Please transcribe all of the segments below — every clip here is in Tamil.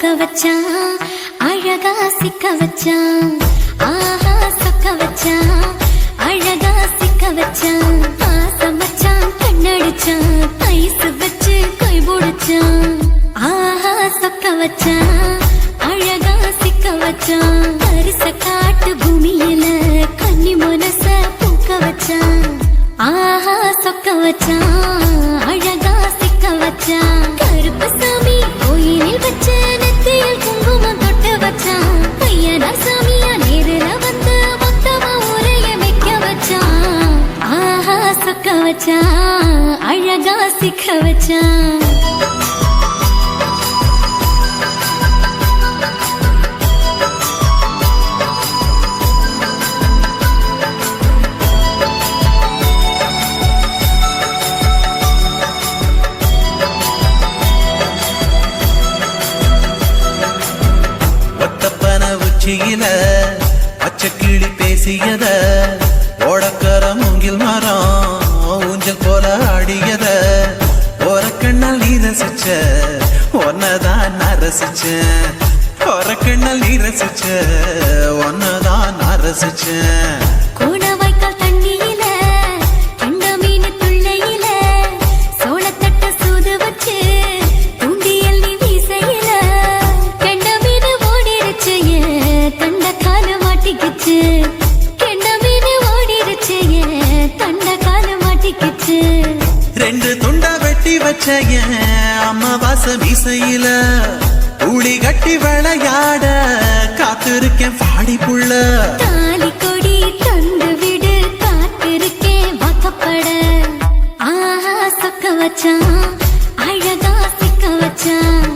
சொக்க வச்சான் அழகா சிக்க வச்சான் ஆஹா சொக்க வச்சான் அழகா சிக்க வச்சான் ஆசமச்சான் கண்ணடிச்சான் ஐஸ் வச்சு கை போடுச்சான் ஆஹா சொக்க வச்சான் அழகா சிக்க வச்சான் அரிச காட்டு பூமியில கன்னி மனச பூக்க வச்சான் ஆஹா சொக்க வச்சான் அழகா சிக்க வச்சான் கருப்பு சாமி கோயிலில் வச்ச நெத்தியில் குங்குமம் தொட்டு வச்சான் பையனா சாமியா நேரில வந்து மொத்தமா ஊரைய வைக்க வச்சான் ஆஹா சொக்க வச்சான் அழகா சிக்க வச்சான் பச்சைக்கிளி பேசியத ஓடக்கர மூங்கில் மரம் ஊஞ்சல் போல ஆடியத ஒரு கண்ணால் நீ ரசிச்ச ஒன்னதான் நான் ரசிச்சேன் ஒரு கண்ணால் நீ ரசிச்ச ஒன்னதான் நான் ரசிச்சேன் ரெண்டு துண்டா வெட்டி வச்ச அம்மாவாச மீசையில ஊழி கட்டி விளையாட காத்திருக்கேன் பாடி புள்ள தாலி கொடி தந்து விடு காத்திருக்கேன் வாக்கப்பட ஆஹா சொக்க வச்சான் அழகா சிக்க வச்சான்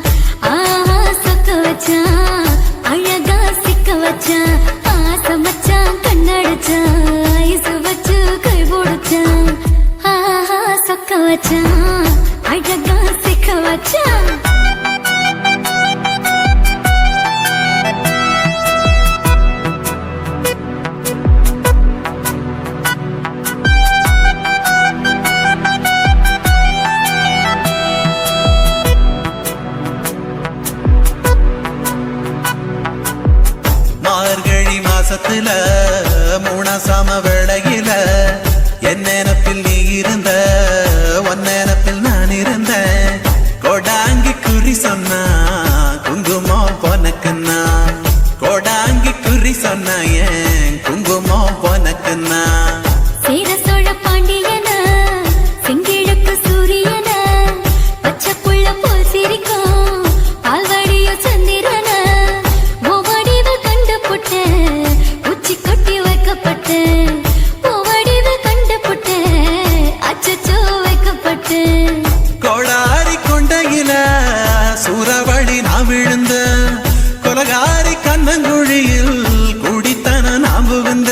ஆஹா சொக்க வச்சான் அழகா சிக்க வச்சான் ஆசமச்சான் கண்ணடிச்சான் ஐஸ் வச்சு கை போடுச்சான் ஆஹா சொக்க வச்சான் அழகா சிக்க வச்சான் மார்கழி மாசத்துல மூணாசாம வேளையில என் நினப்பில் நீ இருந்த உன் நினப்பில் நான் இருந்தேன் கோடாங்கி குறி சொன்னா குங்குமம் பொனக்குன்னா கோடாங்கி குறி சொன்னா ஏன் குங்குமம் பொனக்குன்னா சேர சோழ பாண்டியன செங்கிழக்கு சூரியன பச்சை புள்ள போல் சிரிக்கும் பால்வடிய சந்திரன ஓவடிவ கண்டு புட்ட உச்சி கொட்டி வைக்கப்பட்ட கோடாரி கொண்டையில சூறாவளி நான் விழுந்த கொலகாரி கண்ணங்குழியில் குடித்தன நாம் புகுந்த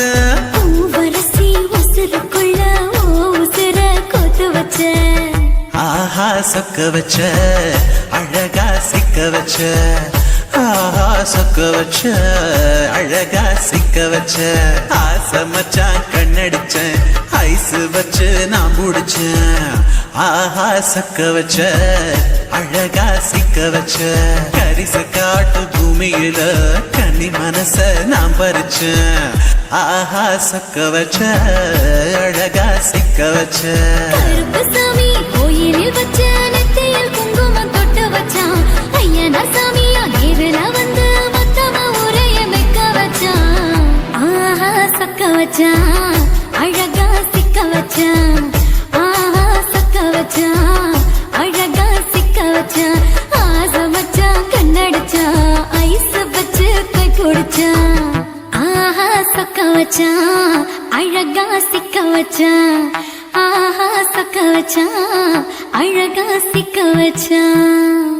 வரசி உசுருக்குள்ள உசுர கொத்து வச்ச ஆஹா சொக்க வச்ச அழகா சிக்க வச்ச ஆஹா சொக்க வச்ச அழகா சிக்க வச்ச ஆசமச்சான் கண்ணடிச்சேன் ஐஸ் வச்சு நான் முடிச்சேன் ஆஹா சொக்க வச்ச அழகா சிக்க வச்ச கரிச காட்டு பூமியில கன்னி மனச நான் பறிச்சேன் ஆஹா சொக்க வச்ச அழகா சிக்க வச்ச கருப்பு சாமி கோயிலில் வச்ச நெத்தியில் குங்குமம் தொட்டு வச்சான் ஐயனா சாமியா நேரில வந்து மொத்தமா ஊரைய வைக்க வச்சான் ஆஹா சொக்க வச்சான் அழகா சிக்க வச்சான் ஆஹா சொக்க வச்சான் அழகா சிக்க வச்சான் ஆசமச்சான் கண்ணடிச்சான் ஐஸ் வச்சு கை குடிச்சான் ஆஹா சொக்க வச்சான் அழகா சிக்க வச்சான் ஆஹா சொக்க வச்சான் அழகா சிக்க வச்சான்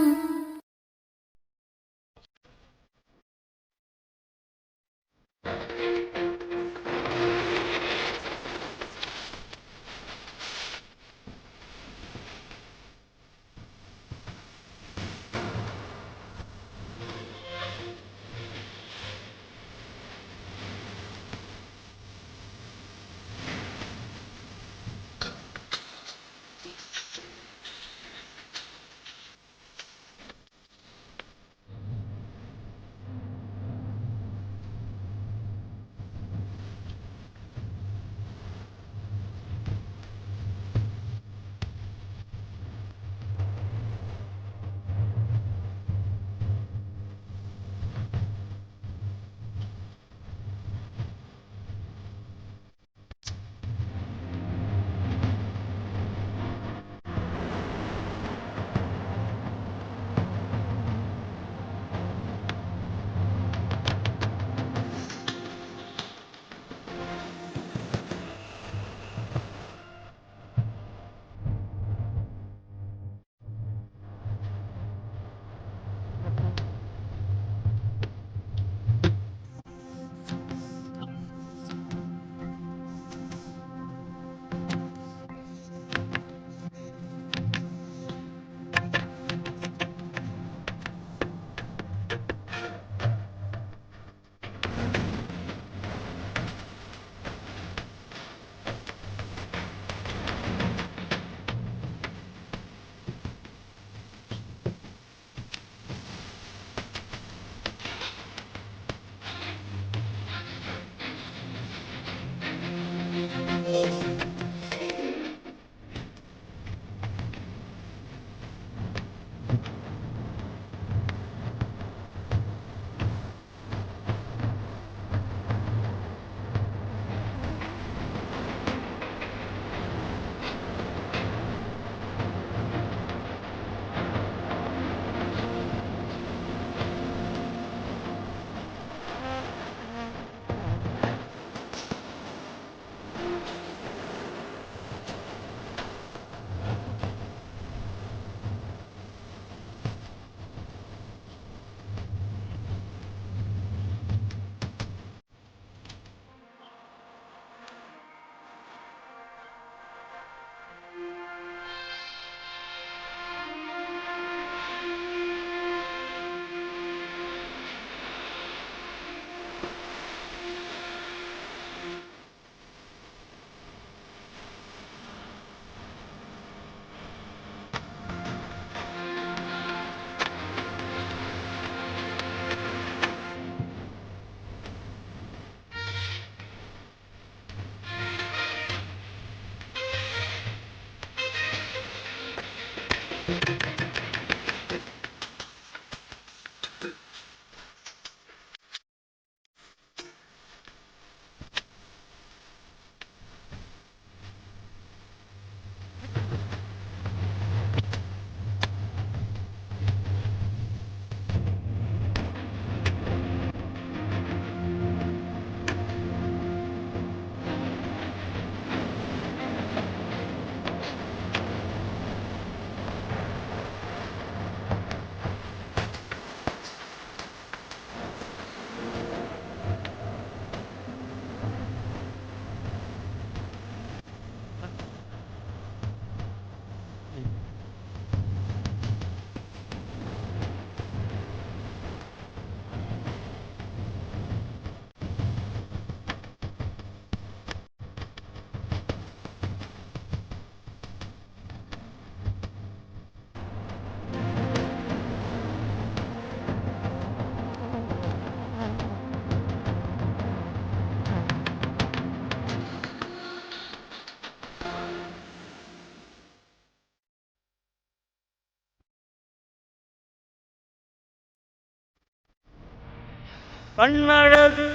கண்ணழகு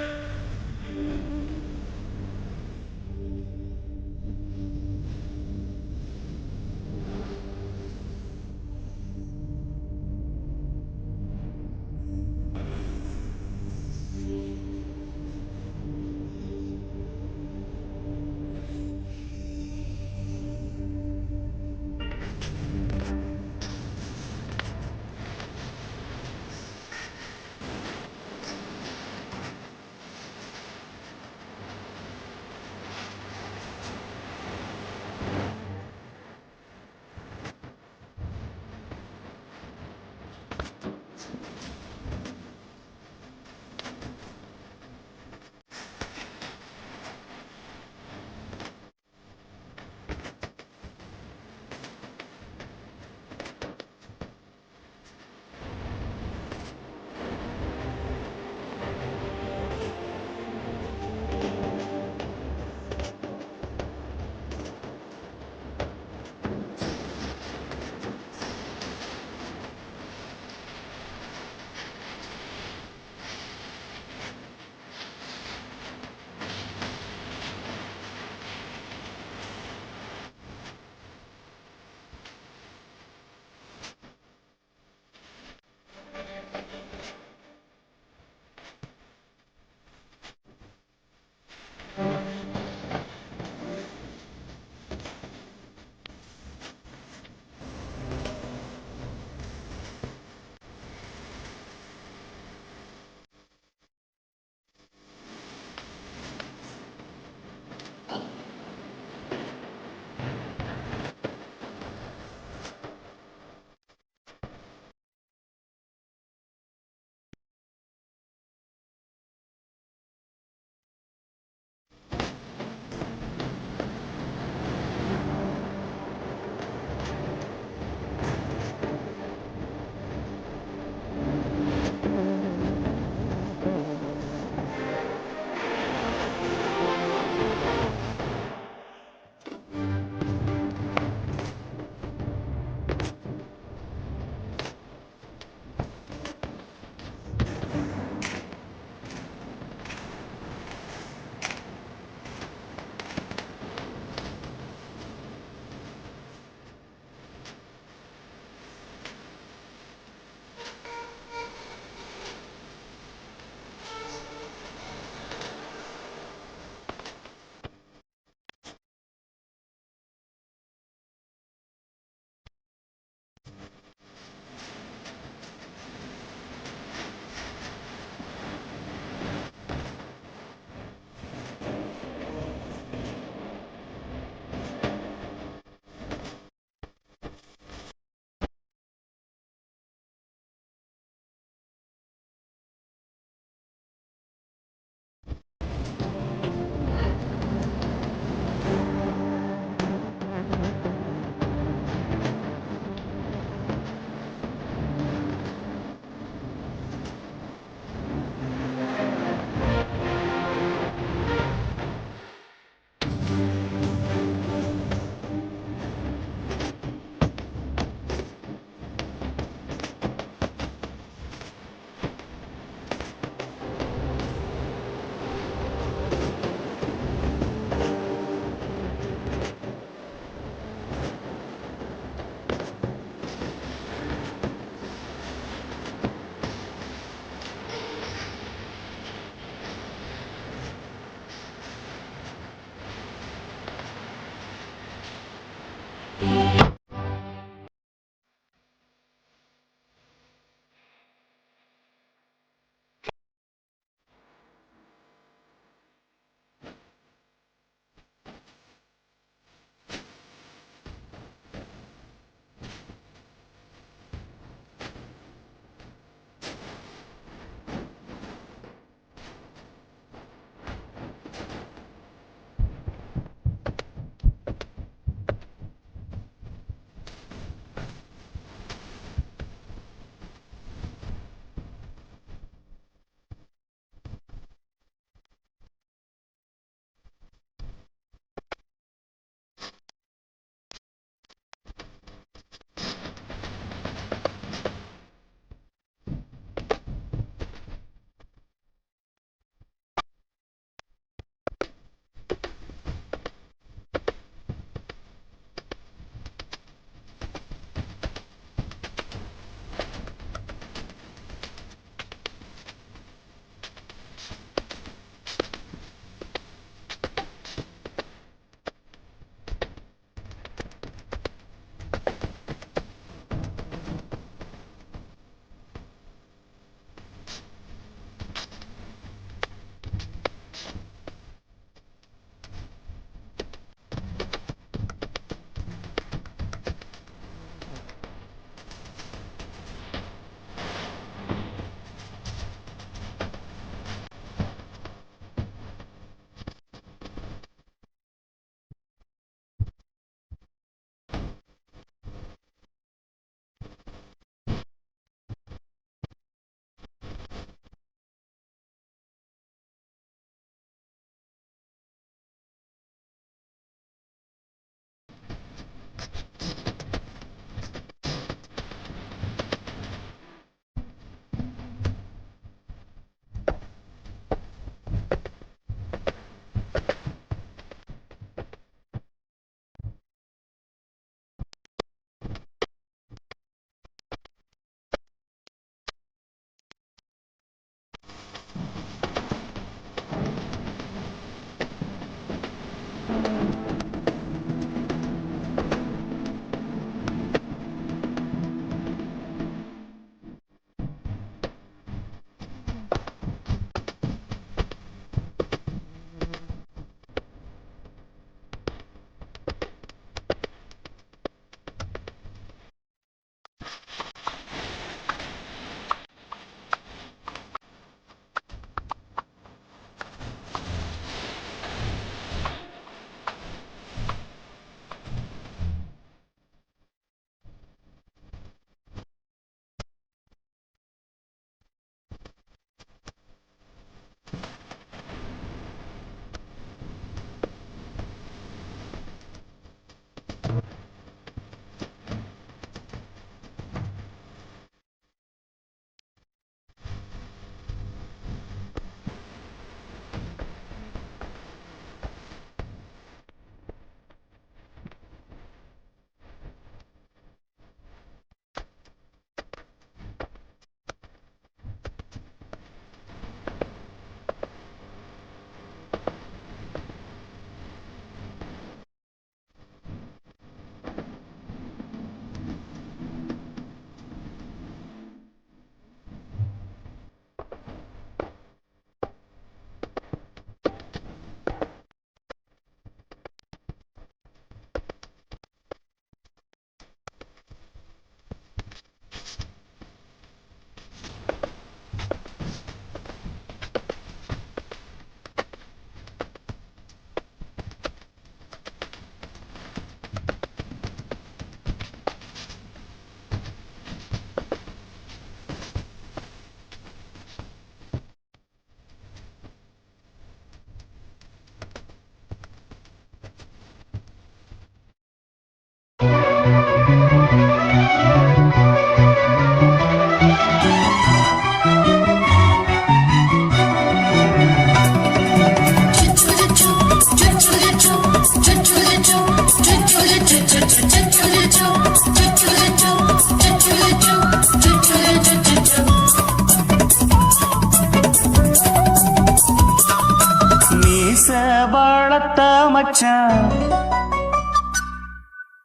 மச்சான்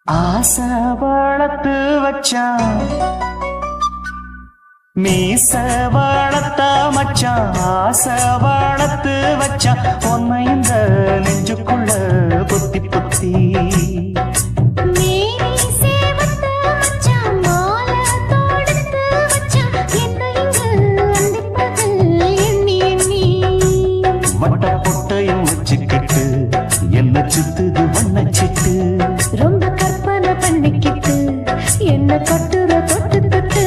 ஆசை வளர்த்து வச்சான் மீச வளர்த்த மச்சான் ஆசை வளர்த்து வச்சான் உன்னை இந்த நெஞ்சுக்குள்ள பொத்தி பொத்தி வட்ட பொட்டையும் வச்சுக்கிட்டு என்ன சுத்துது வண்ணச்சிட்டு ரொம்ப கற்பனை பண்ணிக்கிட்டு என்ன கட்டுற தொட்டு தொட்டு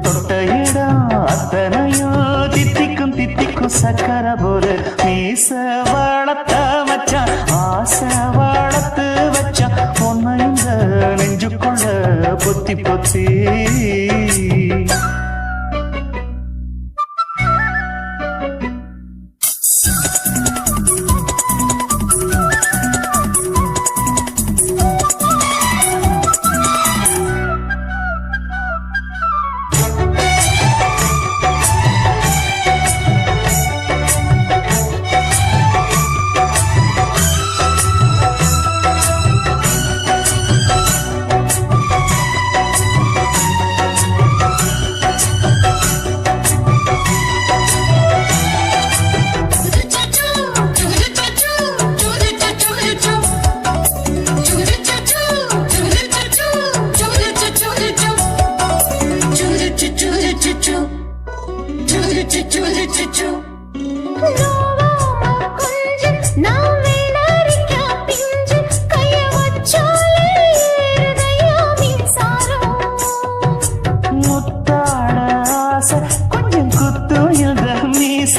தொட்ட இடம் அத்தனையும் தித்திக்கும் தித்திக்கும் சக்கர போல மீச வளர்த்த மச்சான் ஆசை வளர்த்து வச்சான் உன்னை இந்த நெஞ்சுக்குள்ள பொத்தி பொத்தி கொஞ்சம் குத்து இந்த மீச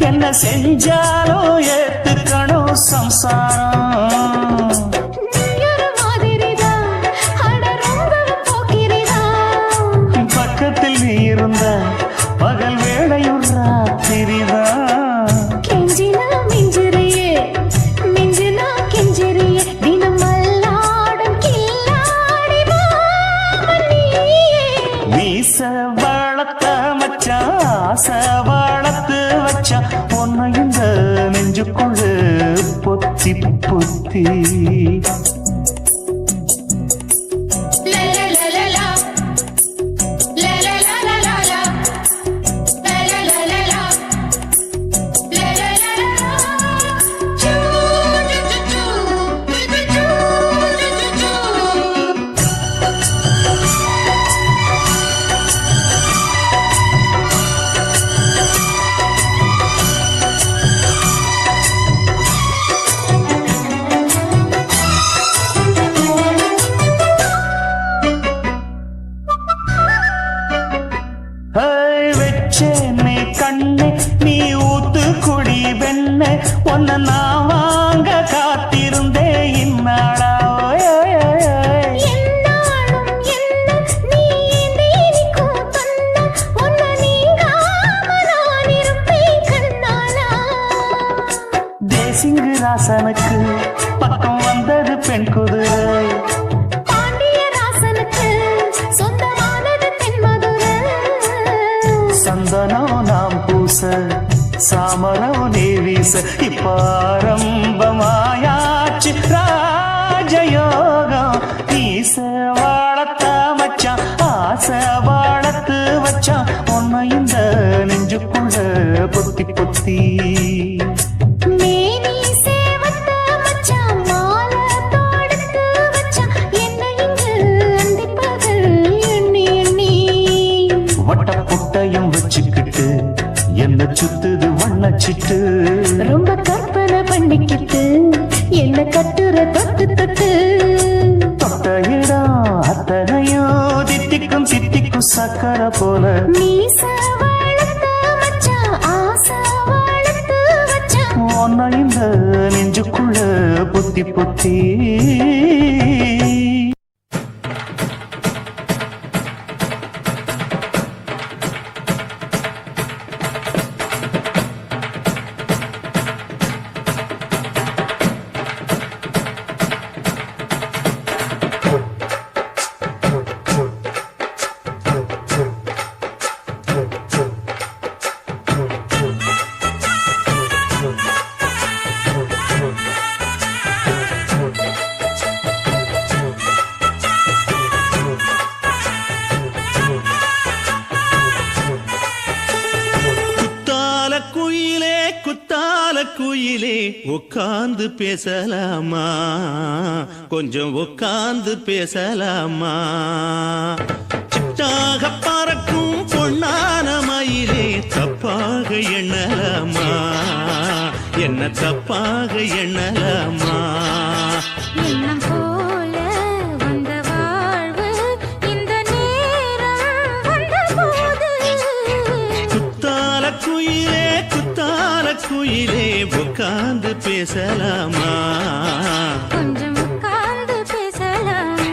என்ன செஞ்சாலும் ஏத்துக்கணும் சம்சாரம் பக்கத்தில் நீ இருந்த பகல் வேளையும் ராத்திரிதான் கெஞ்சினா மிஞ்சிறியே மிஞ்சினா கெஞ்சிறியே தினம் மல்லாடும் கில்லாடி மீச வளர்த்த மச்சான் ஆசை வளர்த்து வச்சான் உன்னை இந்த நெஞ்சுக்குள்ள பொத்தி பொத்தி வச்சேனே கண்ணே நீ ஊத்து குடி வெண்ணே உன்னை நான் வாங்க காத்திருந்தே இந்நாளா தேசிங்கு ராசனுக்கு பக்கம் வந்தது பெண் குதிரை சந்தனம் நாம் பூச சாமரம் நீ வீச இப்பாரம்பமாயாச்சு ராஜயோகம் ஈச வாழத்த மச்சான் ஆசை வாழத்து வச்சான் உன்னை இந்த நெஞ்சுக்குள்ள பொத்தி பொத்தி வட்ட புட்டையும் வச்சுக்கிட்டு என்ன சுத்துது வண்ணச்சிட்டு ரொம்ப கற்பனை பண்ணிக்கிட்டு என்ன கட்டுற தொட்டு தொட்டு தொட்ட இடம் அத்தனையும் தித்திக்கும் தித்திக்கும் சக்கர போல மீச வளர்த்த மச்சான் ஆசை வளர்த்து வச்சான் உன்னை இந்த நெஞ்சுக்குள்ள பொத்தி பொத்தி குயிலே உட்கார்ந்து பேசலாமா கொஞ்சம் உட்கார்ந்து பேசலாமா சிட்டாக பறக்கும் பொன்னான மயிலே தப்பாக எண்ணலாமா என்ன தப்பாக எண்ணலாமா எண்ணம் போல வந்த வாழ்வு இந்த நேரம் வந்தபோது குத்தால குயிலே உட்கார்ந்து பேசலாமா கொஞ்சம் உட்கார்ந்து பேசலாமா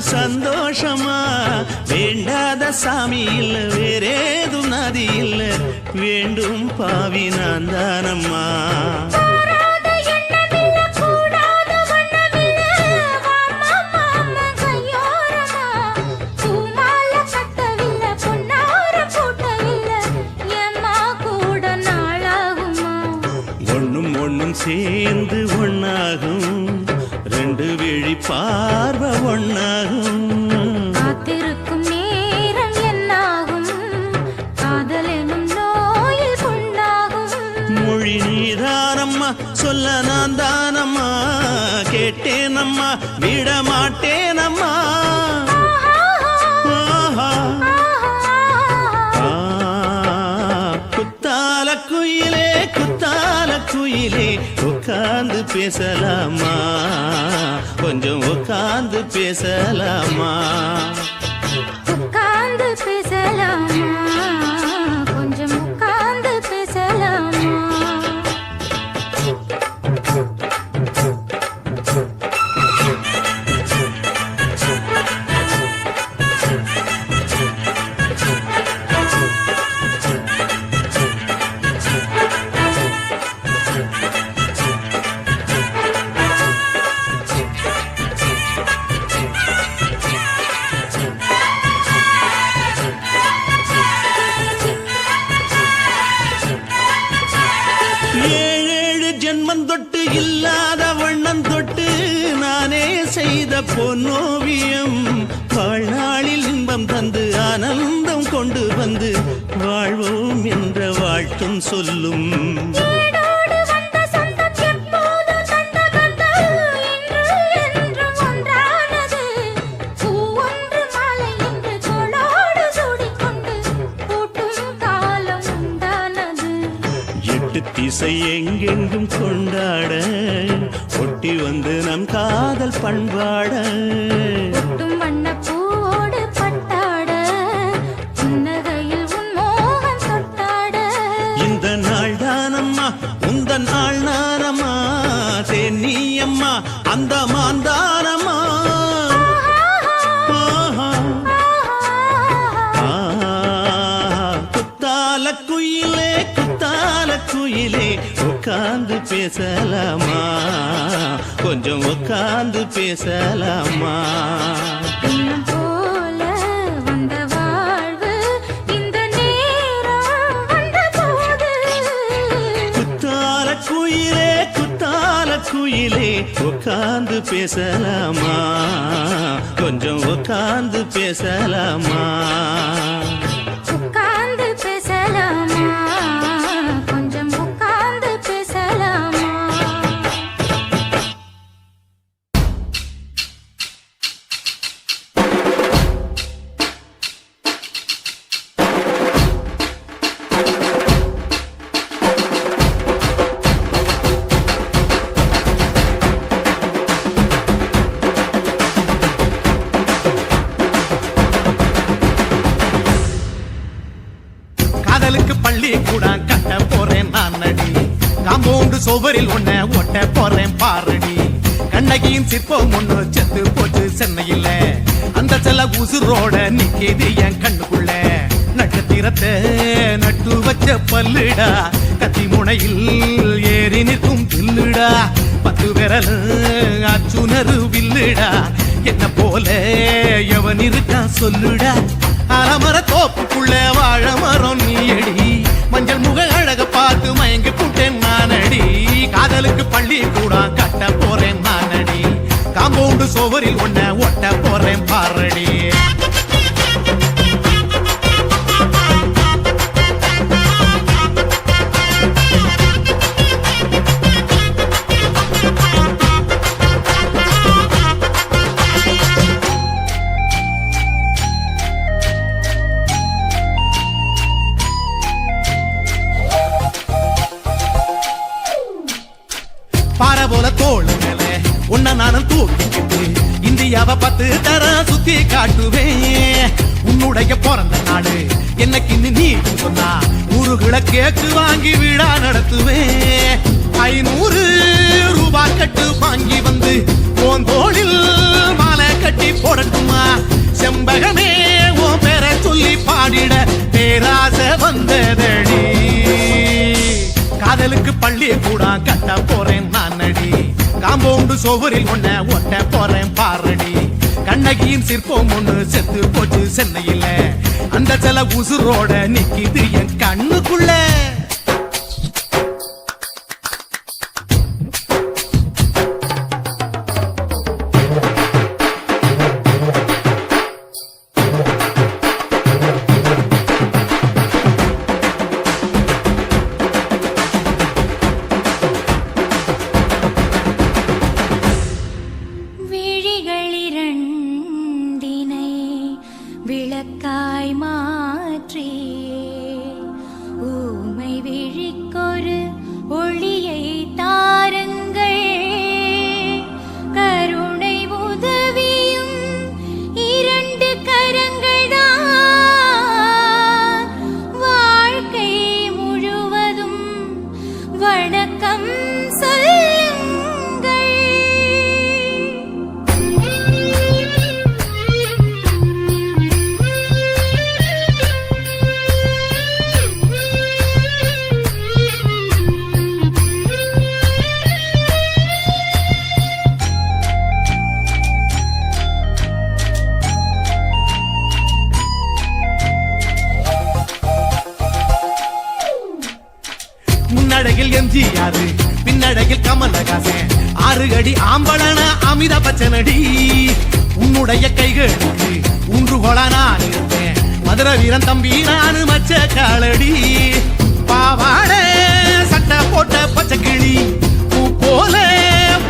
சந்தோஷமா வேண்டாத சாமி இல்ல வேறேதும் நதி இல்ல வேண்டும் பாவி நான் தானம்மா ஒண்ணும் ஒண்ணும் சேர்ந்து ஒண்ணாகும் ரெண்டு விழி பார்வை ஒண்ணாகும் காத்திருக்கும் நேரம் என்னாகும் காதல் எனும் நோயில் புண்ணாகும் மொழி நீதானம்மா சொல்ல நான் தானம்மா கேட்டேனம்மா விட மாட்டேனம்மா குத்தால குயிலே உட்கார்ந்து பேசலாமா கொஞ்சம் உட்கார்ந்து பேசலாமா உட்கார்ந்து பேசலாமா கொஞ்சம் உட்கார்ந்து பேசலாமா தொட்டு இல்லாத வண்ணம் தொட்டு நானே செய்த பொன்னோவியம் வாழ்நாளில் இன்பம் தந்து ஆனந்தம் கொண்டு வந்து வாழ்வோம் என்ற வாழ்த்தும் சொல்லும் திசை எங்கெங்கும் கொண்டாட ஒட்டி வந்து நம் காதல் பண்பாட வண்ணப்பூவோடு பட்டாட புன்னகையில் உன் மோகன் தொட்டாட இந்த நாள் தானம்மா உந்த நாள் நானம்மா தென்னியம்மா அந்த மாந்தானம்மா குயிலே உட்கார்ந்து பேசலாமா கொஞ்சம் உட்கார்ந்து பேசலாமா போல வந்த வாழ்வு இந்த நேரம் வந்தபோது குத்தால குயிலே உட்கார்ந்து பேசலாமா கொஞ்சம் உட்கார்ந்து பேசலாமா உட்கார்ந்து பேசலாமா கொஞ்சம் உட்கார்ந்து பேசலாமா காதலுக்கு பள்ளி கூட கட்ட போறேன் நான் நடி காம்பவுண்டு சுவரில் ஒன்ன ஒட்ட போறேன் பாரடி கண்ணகியின் சிற்பம் ஒண்ணு செத்து போச்சு சென்னையில் அந்த செல்ல உசுரோட நிக்கிது என் கண்ணுக்குள்ள நட்சத்திரத்தை நட்டு வச்ச பல்லுடா கத்தி முனையில் ஏறி நிற்கும் தில்லுடா 10 விரல் அச்சுணரு வில்லுடா என்ன போல எவன் இருக்கா சொல்லுடா அலமர தோப்புக்குள்ள வாழ மரம் நீயடி மஞ்சள் முக அழக பார்த்து மயங்கி புட்டேன் நானடி காதலுக்கு பள்ளி கூட கட்ட போறேன் நானடி காம்பவுண்டு சோவரில் ஒன்ன ஒட்ட போறேன் பாரடி பாறை போல தோள் மேல உன்ன நானும் தூக்கிக்கிட்டு இந்தியாவை 10 தரம் சுத்தி காட்டுவேன் உன்னுடைய பிறந்த நாடு என்னைக்கு நீ சொன்னா ஊருகளை கேக்கு வாங்கி விழா நடத்துவேன் 500 ரூபாய் கட்டு வாங்கி வந்து உன் தோளில் மாலை கட்டி போடட்டுமா செம்பகமே உன் பேரை சொல்லி பாடிட பேராசை வந்ததடி காதலுக்கு பள்ளி கூட கட்ட போறேன் நானடி காம்பவுண்டு சோவரில் ஒன்ன ஒட்ட போறேன் பாரடி கண்ணகியின் சிற்பம் ஒண்ணு செத்து போச்சு சென்னையில அந்த சில உசுரோட நிக்கிது என் கண்ணுக்குள்ள விழிகளிரண்டினை விளக்காய் மாற்றி ஊமை விழிக்கொரு ஒளியை தாருங்கள் கருணை உதவியும் 2 கரங்கள்தான் வாழ்க்கை முழுவதும் வணக்கம் சொல்லுங்கள் முன்னடையில் எம்ஜிஆர் பின்னடையில் கமலஹாசன் 6 அடி ஆம்பளன அமிதாப் பச்சனடி உன்னுடைய கைகளுக்கு ஊன்றுகோலா நான் இருப்பேன் மதுரை வீரன் தம்பி நானு மச்ச காலடி பாவாட சட்டை போட்ட பச்சை கிளி பூ போல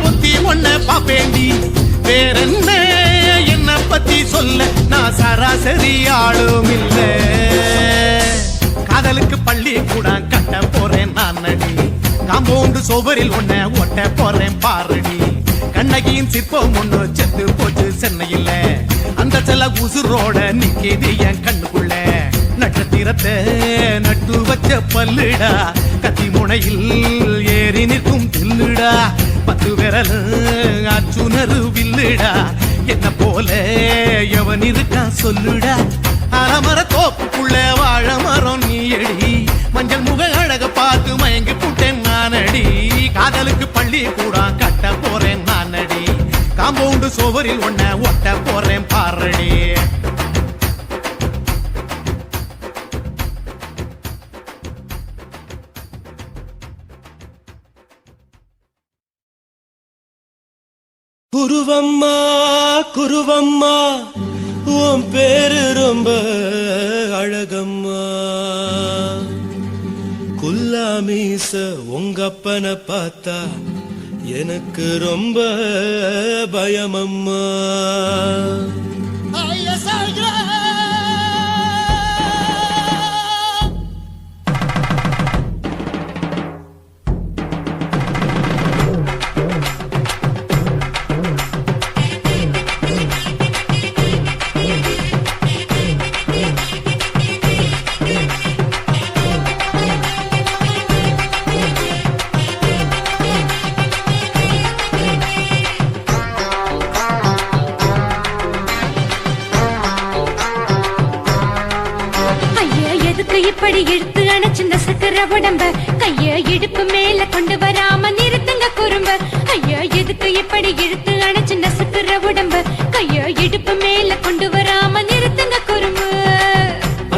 பொத்தி ஒன்ன பாப்பேண்டி வேறென்ன என்ன பத்தி சொல்ல நான் சராசரி ஆளும் இல்ல காதலுக்கு பள்ளி கூட கட்ட போறேன் நானடி காம்பவுண்டு சோவரில் ஒன்ன ஒட்ட போறேன் பாரடி கண்ணகியின் சிற்பம் ஒண்ணு செத்து போச்சு சென்னையில அந்த சில உசுரோட நிக்கிது என் கண்ணுக்குள்ள நட்சத்திரத்தை நட்டு வச்ச பல்லுடா கத்தி முனையில் ஏறி நிற்கும் தில்லுடா 10 விரல் அச்சுணரு வில்லுடா என்ன போல எவன் இருக்கா சொல்லுடா அலமர தோப்புக்குள்ள வாழ மரம் நீயடி மஞ்சள் முக அழக பார்த்து மயங்கி புட்டேன் நானடி காதலுக்கு பள்ளி கூட கட்ட போறேன் நானடி காம்பவுண்டு சோவரில் ஒன்ன ஒட்ட போறேன் பாரடி குருவம்மா குருவம்மா உன் பேரு ரொம்ப அழகம்மா குல்லாமீச உங்க அப்பனை பார்த்தா எனக்கு ரொம்ப பயமம்மா இப்படி இழுத்து அணைச்சிருந்த சக்கர உடம்ப கைய இடுப்பு மேல கொண்டு வராம நிறுத்துங்க குறும்ப ஐயா எதுக்கு இப்படி இழுத்து அணைச்சிருந்த சக்கர உடம்ப கைய இடுப்பு மேல கொண்டு வராம நிறுத்துங்க குறும்பு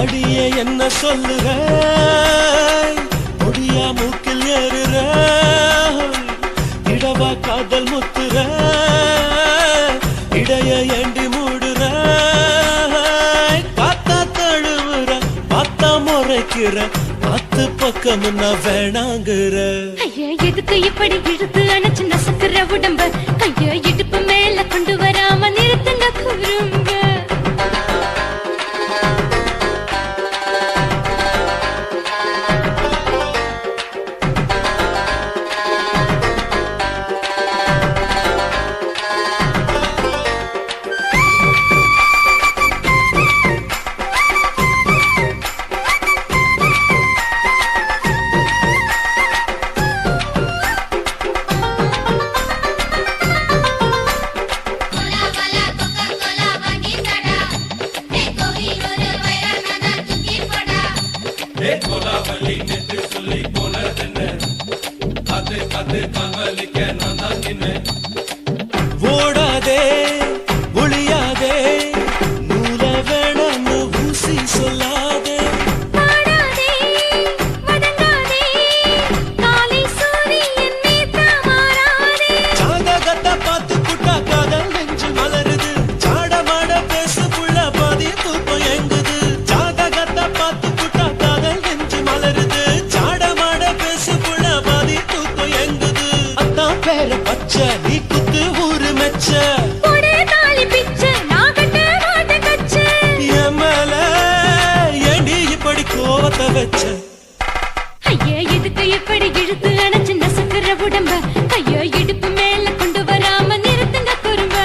அடியே என்ன சொல்லுற முடியா மூக்கில் ஏறுற இடவா காதல் முத்துற இடைய ஏண்டி மூடுற காத்தா தழுவுற பார்த்தா முறைக்கிற பத்து பக்கம் நான் வேணாங்குற ஐயா எதுக்கு இப்படி இழுத்து அணைச்சு நசுக்குற உடம்ப கைய இடுப்பு மேல கொண்டு வராம நிறுத்துங்க குறும்ப ஓடாதே ஒளியாதே நூல வேணான்னு ஊசி சொல்லாதே பாடாதே வதங்காதே காலை சூரியன் மீதா மாறாதே ஜாதகத்தை பார்த்து புட்டா காதல் நெஞ்சு மலருது சாடமாட பேசு புள்ள பாதி தூக்கம் எங்குது ஜாதகத்தை பார்த்து புட்டா காதல் நெஞ்சு மலருது சாடமாட பேசு புள்ள பாதி தூக்கம் எங்குது அத்தான் பேர பச்சை நீ குத்து ஊரு மெச்ச போடே தாலி பிச்ச நான் கட்ட மாட்ட கச்ச என் மேல ஏண்டி இப்படி கோவத்தை வச்ச ஐயா எதுக்கு இப்படி இழுத்து அணைச்சு நசுக்குற உடம்ப கைய இடுப்பு மேல கொண்டு வராம நிறுத்துங்க குறும்ப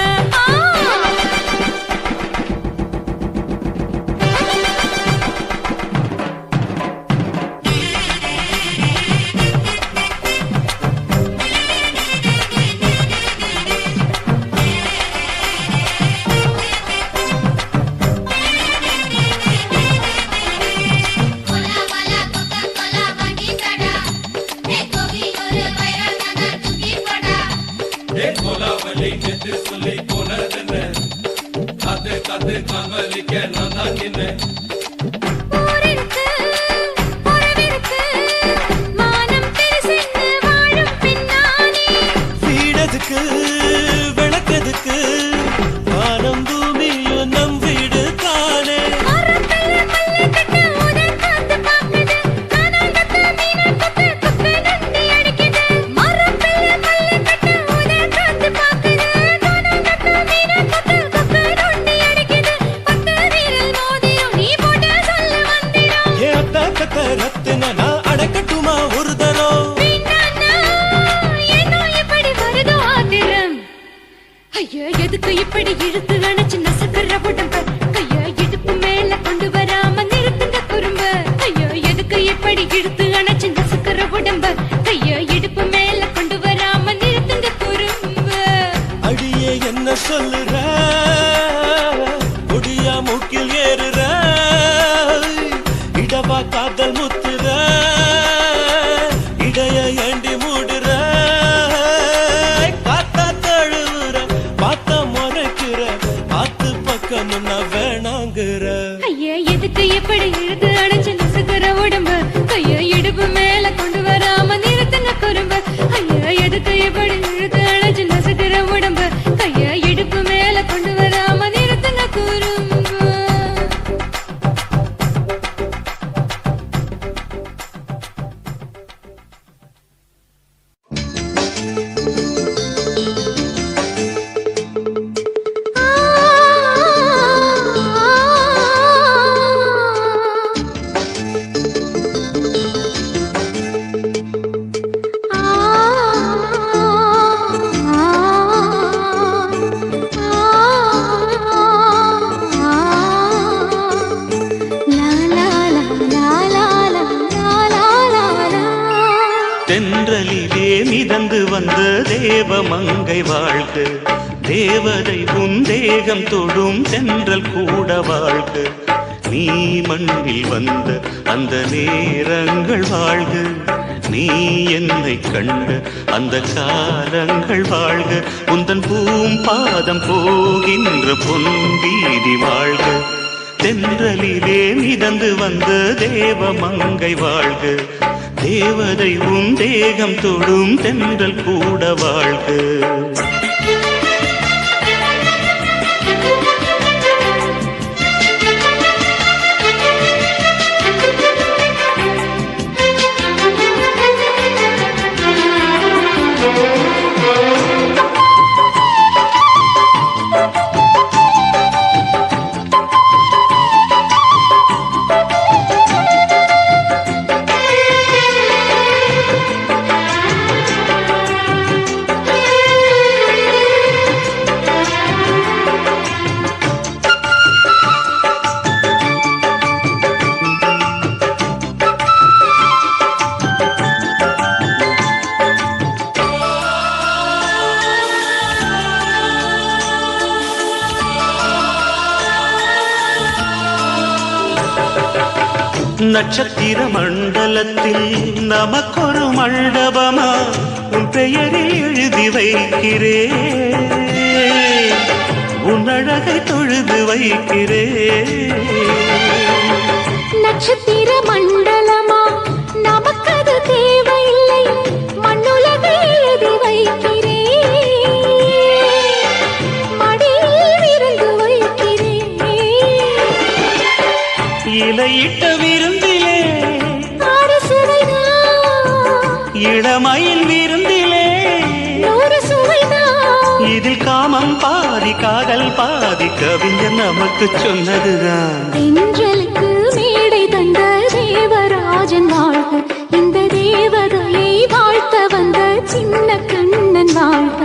ஊரிருக்கு உறவிருக்கு மானம் தெரிசிந்து வாழும் பின்னானே வீடதுக்கு விளக்கதுக்கு வானம் பூமியும் நம் வீடு தானே மரத்துல மல்லி கட்டு உதன் காத்து பாக்குது கானாங்கத்து மீன கொத்து குப்பை நண்டி அடிக்குது மரத்துல மல்லி கட்டு உதன் காத்து பாக்குது கானாங்கத்து மீன கொத்து குப்பை நண்டி அடிக்குது பத்து வீரல் மோதிரம் நீ போட்டு சொல்ல வந்திரம் ஏத்த கத்த ரத்தின நான் அடக்கட்டுமா ஒரு தரம் வீணானா ஏனோ இப்படி வருதோ ஆத்திரம் ஐயா எதுக்கு இப்படி இழுத்து அணைச்சு நசுக்குற உடம்ப கைய இடுப்பு மேல கொண்டு வராம நிறுத்துங்க குறும்ப ஐயா எதுக்கு இப்படி இழுத்து அணைச்சு நசுக்குற உடம்ப கைய இடுப்பு மேல கொண்டு வராம நிறுத்துங்க குறும்ப அடியே என்ன சொல்லுற முடியா மூக்கில் ஏறுற இடவா காதல் முத்துற இடைய ஏண்டி மூடுற காத்தா தழுவுற பார்த்த முறைக்கிற பார்த்து பக்கம் நான் வேணாங்குற ஐயா எதுக்கு இப்படி இழுத்து அணைச்சு நசுக்குற உடம்ப கைய இடுப்பு மேல கொண்டு வராம நிறுத்துங்க குறும்ப ஐயா எதுக்கு இப்படி இழுத்து அணைச்சு நசுக்குற உடம்ப கைய இடுப்பு மேல கொண்டு வராம நிறுத்துங்க குறும்ப தென்றலிலே மிதந்து வந்த தேவமங்கை வாழ்க தேவதை உன் தேகம் தொடும் தென்றல் கூட வாழ்க நீ மண்ணில் வந்த அந்த நேரங்கள் வாழ்க, நீ என்னை கண்ட அந்த காலங்கள் வாழ்க, உந்தன் பூம்பாதம் போகின்ற பொன் வீதி வாழ்க, தென்றலிலே மிதந்து வந்த தேவ மங்கை வாழ்க, தேவதை உன் தேகம் தொடும் தென்றல் கூட வாழ்க. நட்சத்திர மண்டலத்தில் நமக்கொரு மண்டபமா உன் பெயரில் எழுதி வைக்கிறேன், உன் அழகை தொழுது வைக்கிறேன். நட்சத்திர மண்டலமா நமக்கது தேவையில்லை, மண்ணுலகை எழுதி வைக்கிறேன், மடியில் விருந்து வைக்கிறேன். இலையிட்ட விருந்திலே இளமயில் விருந்திலே இதில் காமம் பாதி காதல் பாதி கவிஞர் நமக்கு சொன்னதுதான். தென்றலுக்கு மேடை தந்த தேவராஜன் வாழ்க, இந்த தேவதையை வாழ்த்த வந்த சின்ன கண்ணன் வாழ்க.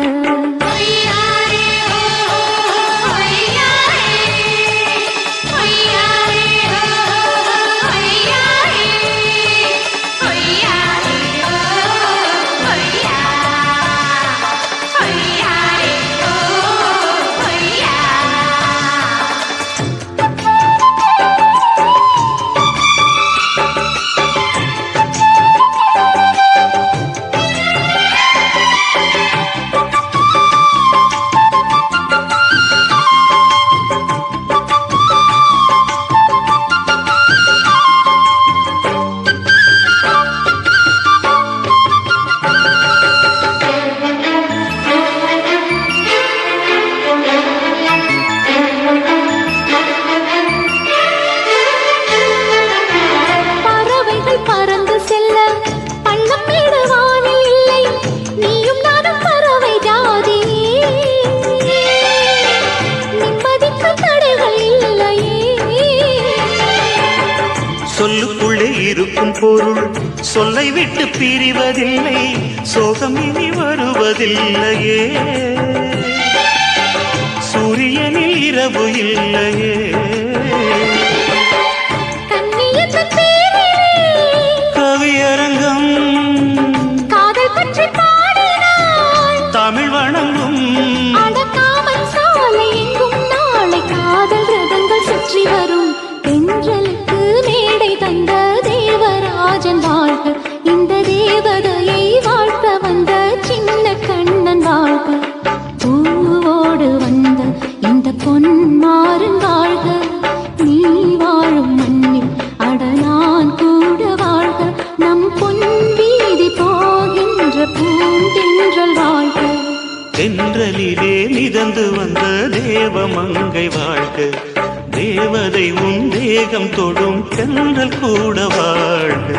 சொல்லுக்குள்ளே இருக்கும் பொருள் சொல்லை விட்டு பிரிவதில்லை, சோகம் இனி வருவதில்லையே, சூரியனில் இரவு இல்லையே. கவியரங்கம் காதல் பற்றி பாடினாள், தமிழ் வணங்கும் அடக்காமல் சாலை எங்கும் நாளை காதல் ரதங்கள் சுற்றி வரும். தென்றலுக்கு மேடை தந்த தேவராஜன் வாழ்க, இந்த தேவதையை வாழ்த்த வந்த சின்ன கண்ணன் வாழ்க. பூவோடு வந்த இந்த பொன்மாறன் வாழ்க, நீ வாழும் மண்ணில் அட நான் கூட வாழ்க, நம் பொன் வீதி போகின்ற பூந்தென்றல் வாழ்க. தென்றலிலே மிதந்து வந்த தேவ மங்கை வாழ்க, தேவதை உன் தேகம் தொடும் தென்றல் கூட வாழ்க.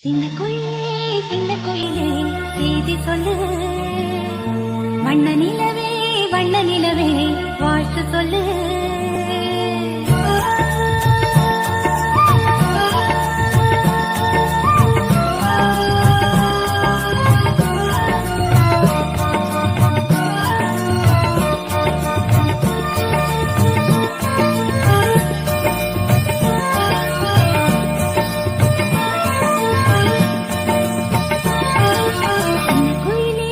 சின்ன குயிலே செய்தி சொல்லு, வண்ண நிலவே வாழ்த்து சொல்லு. குயிலே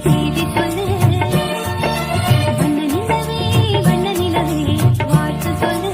செய்தி சொல்லு, வண்ண நிலவே வாழ்த்து சொல்லு.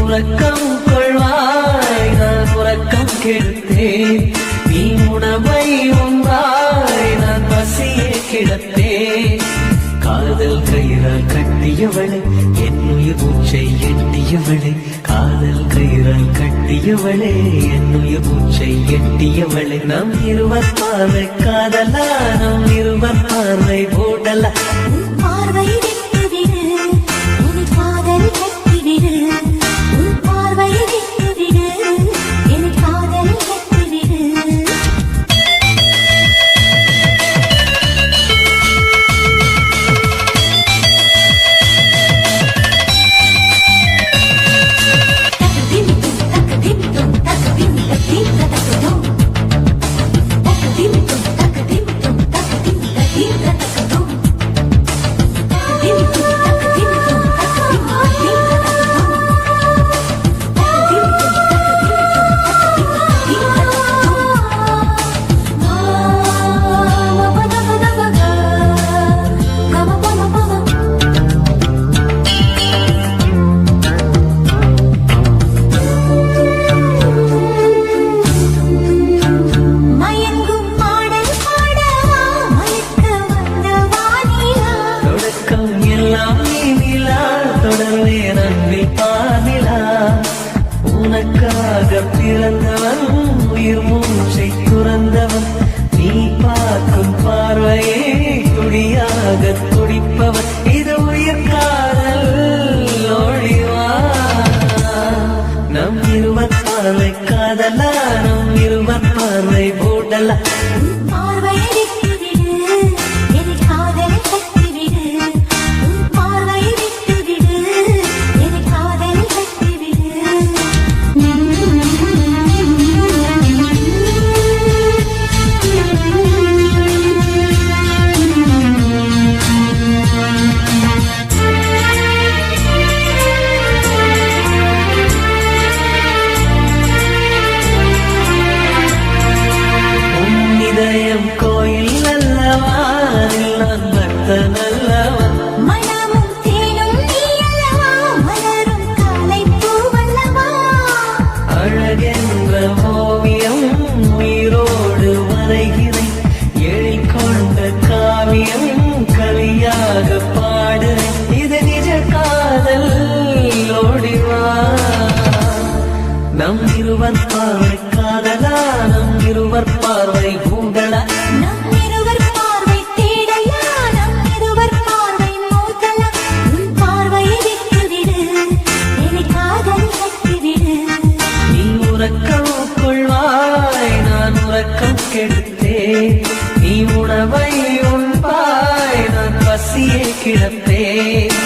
உறக்கம் கொள்ளும் கெடுத்தேன் நீ உணவை உண்டாய் நான் பசியை கிடத்தேன் காதல் கயிறால் கட்டியவளை என் உயிர் மூச்சை எட்டியவளை காதல் கயிறால் கட்டியவளே என் உயிர் மூச்சை எட்டியவளை நம் இருவர் பார்வை காதலா நம் இருவர் பார்வை போடலா உன் பார்வை விட்டுவிடு என் காதல் கட்டிவிடு உன் பார்வை விட்டுவிடு என் காதல் கட்டிவிடு பிறந்தவன் உயிர் மூச்சை துறந்தவன் நீ பார்க்கும் பார்வையே துடியாக துடிப்பவன் இது உயிர் காதல் ஒளிவா நம் இருவர் பார்வை காதலா நம் இருவர் பார்வை போடலா பார்வை விட்டுவிடு என் காதல் கட்டிவிடு உன் பார்வை விட்டுவிடு என் காதல் கட்டிவிடு கோயில் அல்லவா நான் பக்தன் அல்லவா மனமும் தேனும் நீ அல்லவா மலரும் காலை பூவல்லவா அழகென்ற ஓவியம் உயிரோடு வரைகிறேன் எழிற்கொண்ட காவியம் கலியாக பாடுறேன் இது நிஜ காதல் ஓடிவா நம் இருவர் பார்வை காதலா நம் இருவர் பார்வை பூங்கலா நம் இருவர் பார்வை தேடலா நம் இருவர் பார்வை மோதலா உன் பார்வையை விட்டுவிடு என் காதல் கட்டிவிடு நீ உறக்கம் கொள்வாய் நான் உறக்கம் கெடுத்தேன் நீ உணவை உண்பாய் நான் பசியை கிடப்பேன்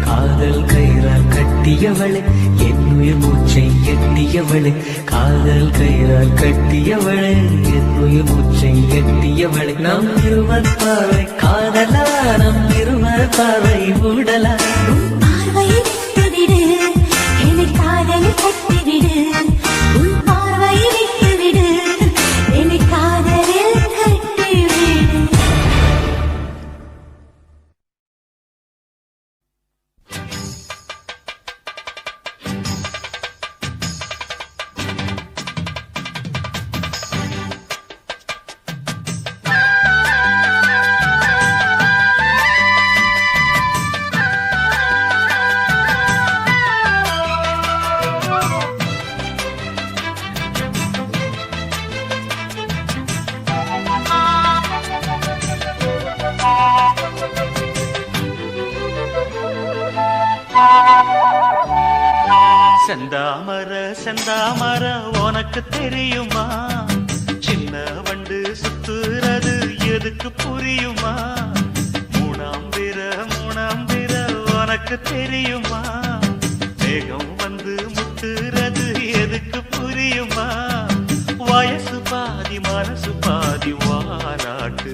காதல் கயிறால் கட்டியவளை என் உயிர் மூச்சை எட்டியவளை காதல் கயிறால் கட்டியவளை என் உயிர் மூச்சை எட்டியவளை நம் இருவர் பார்வை காதலா நம் இருவர் பார்வை ஊடலா உன் பார்வையை விட்டுவிடு என் காதல் கட்டிவிடு உன் பார்வையை விட்டுவிடு என் காதலில் கட்டிவிடு செந்தாமர செந்தாமர உனக்கு தெரியுமா சின்ன வண்டு சுத்துறது எதுக்கு புரியுமா மூணாம் பிற உனக்கு தெரியுமா வேகம் வந்து முத்துறது எதுக்கு புரியுமா வயசு பாதி மனசு பாதி வாராட்டு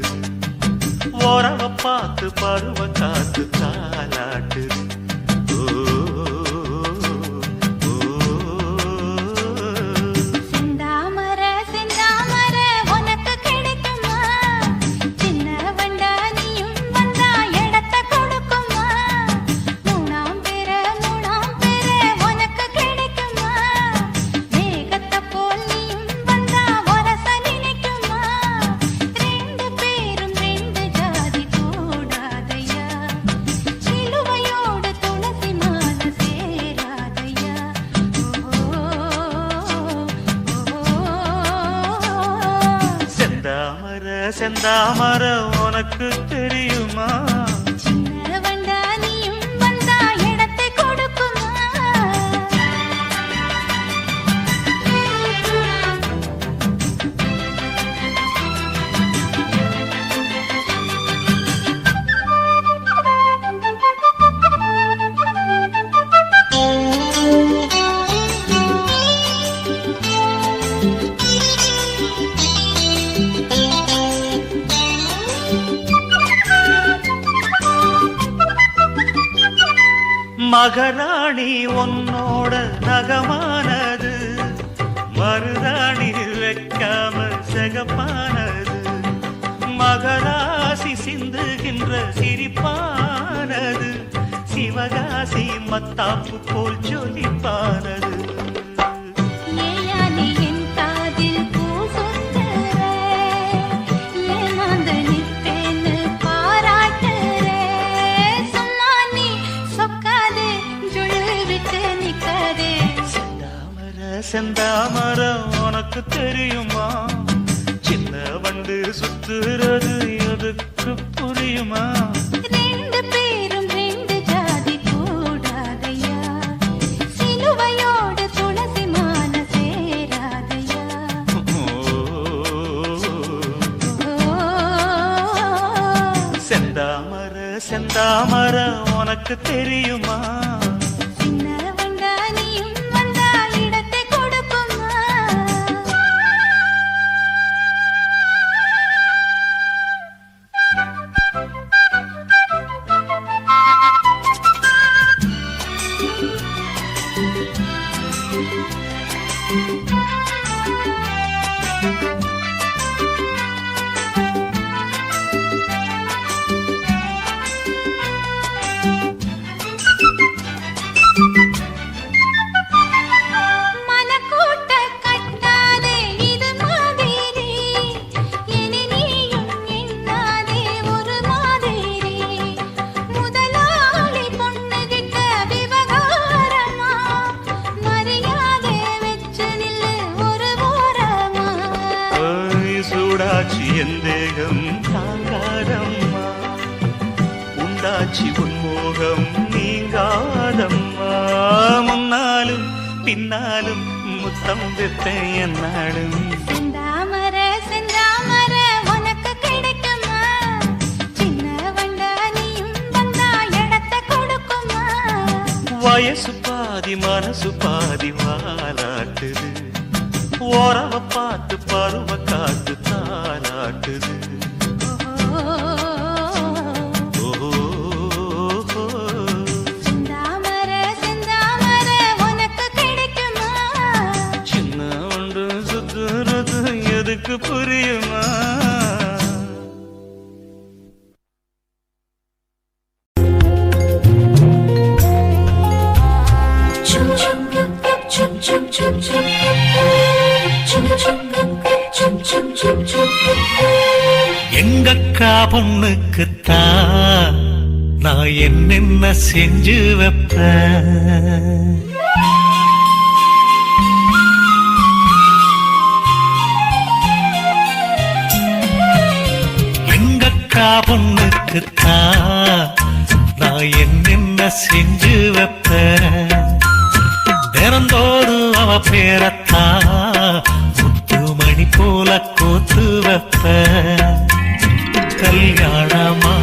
ஓரவ பார்த்து பருவ காத்து தாலாட்டு செந்தாமர செந்தாமர உனக்கு கிடைக்குமா சின்ன வண்டா நீயும் வந்தா இடத்தை கொடுக்குமா மூணாம் பேர உனக்கு கிடைக்குமா வேகத்தை போல் நீயும் செந்தாமர உனக்கு தெரியுமா சின்ன வண்டா நீயும் வந்தா இடத்தை கொடுக்குமா மகராணி உன்னோட நகமானது மருதாணி வைக்காம செகப்பானது மகராசி சிந்துகின்ற சிரிப்பானது சிவகாசி மத்தாப்பு போல் ஜொலிப்பானது ஏயானே என் காதில் பூ சொந்தர ஏமாந்து நிற்பேன்னு பாராட்டுற சும்மா நீ சொக்காதே ஜுழு விட்டு நிக்காதே செந்தாமர உனக்கு தெரியுமா சின்ன வண்டு சுத்துறது எதுக்கு புரியுமா ரெண்டு பேரும் ரெண்டு ஜாதி கூடாதையா சிலுவையோடு துளசி மான சேராதையா செந்தாமர செந்தாமர உனக்கு தெரியுமா சின்ன வண்டா நீயும் வந்தா இடத்தை கொடுக்குமா மனக்கூட்ட கட்டாதே இது மாதிரி இனி நீயும் எண்ணாதே ஒரு மாதிரி முதலாளி பொண்ணுகிட்ட விவகாரமா மரியாதை வச்சு நில்லு ஒரு ஓரமா சூடாச்சி எந்தேகம் தாங்காதம்மா உண்டாச்சி உன்மோகம் நீங்காதம்மா முன்னாலும் பின்னாலும் முத்தம் வைப்பேன் என்னாலும் செந்தாமர செந்தாமர உனக்கு கிடைக்குமா சின்ன வண்டா நீயும் வந்தா இடத்தை கொடுக்குமா வயசு பாதி மனசு பாதி வாலாட்டுது ஓரவ பார்த்து பருவ காத்து தாலாட்டுது செந்தாமர செந்தாமர உனக்கு கிடைக்குமா சின்ன ஒன்று சுத்துறது எதுக்கு புரியுமா எங்கக்கா பொண்ணுக்குத்தான் நான் என்னென்ன செஞ்சு வைப்பேன் எங்கக்கா பொண்ணுக்குத்தான் நான் என்னென்ன செஞ்சு வைப்பேன் திறந்தோறும் அவ பேரத்தான் முத்துமணி போல கோத்து வைப்பேன் கல்யாணமா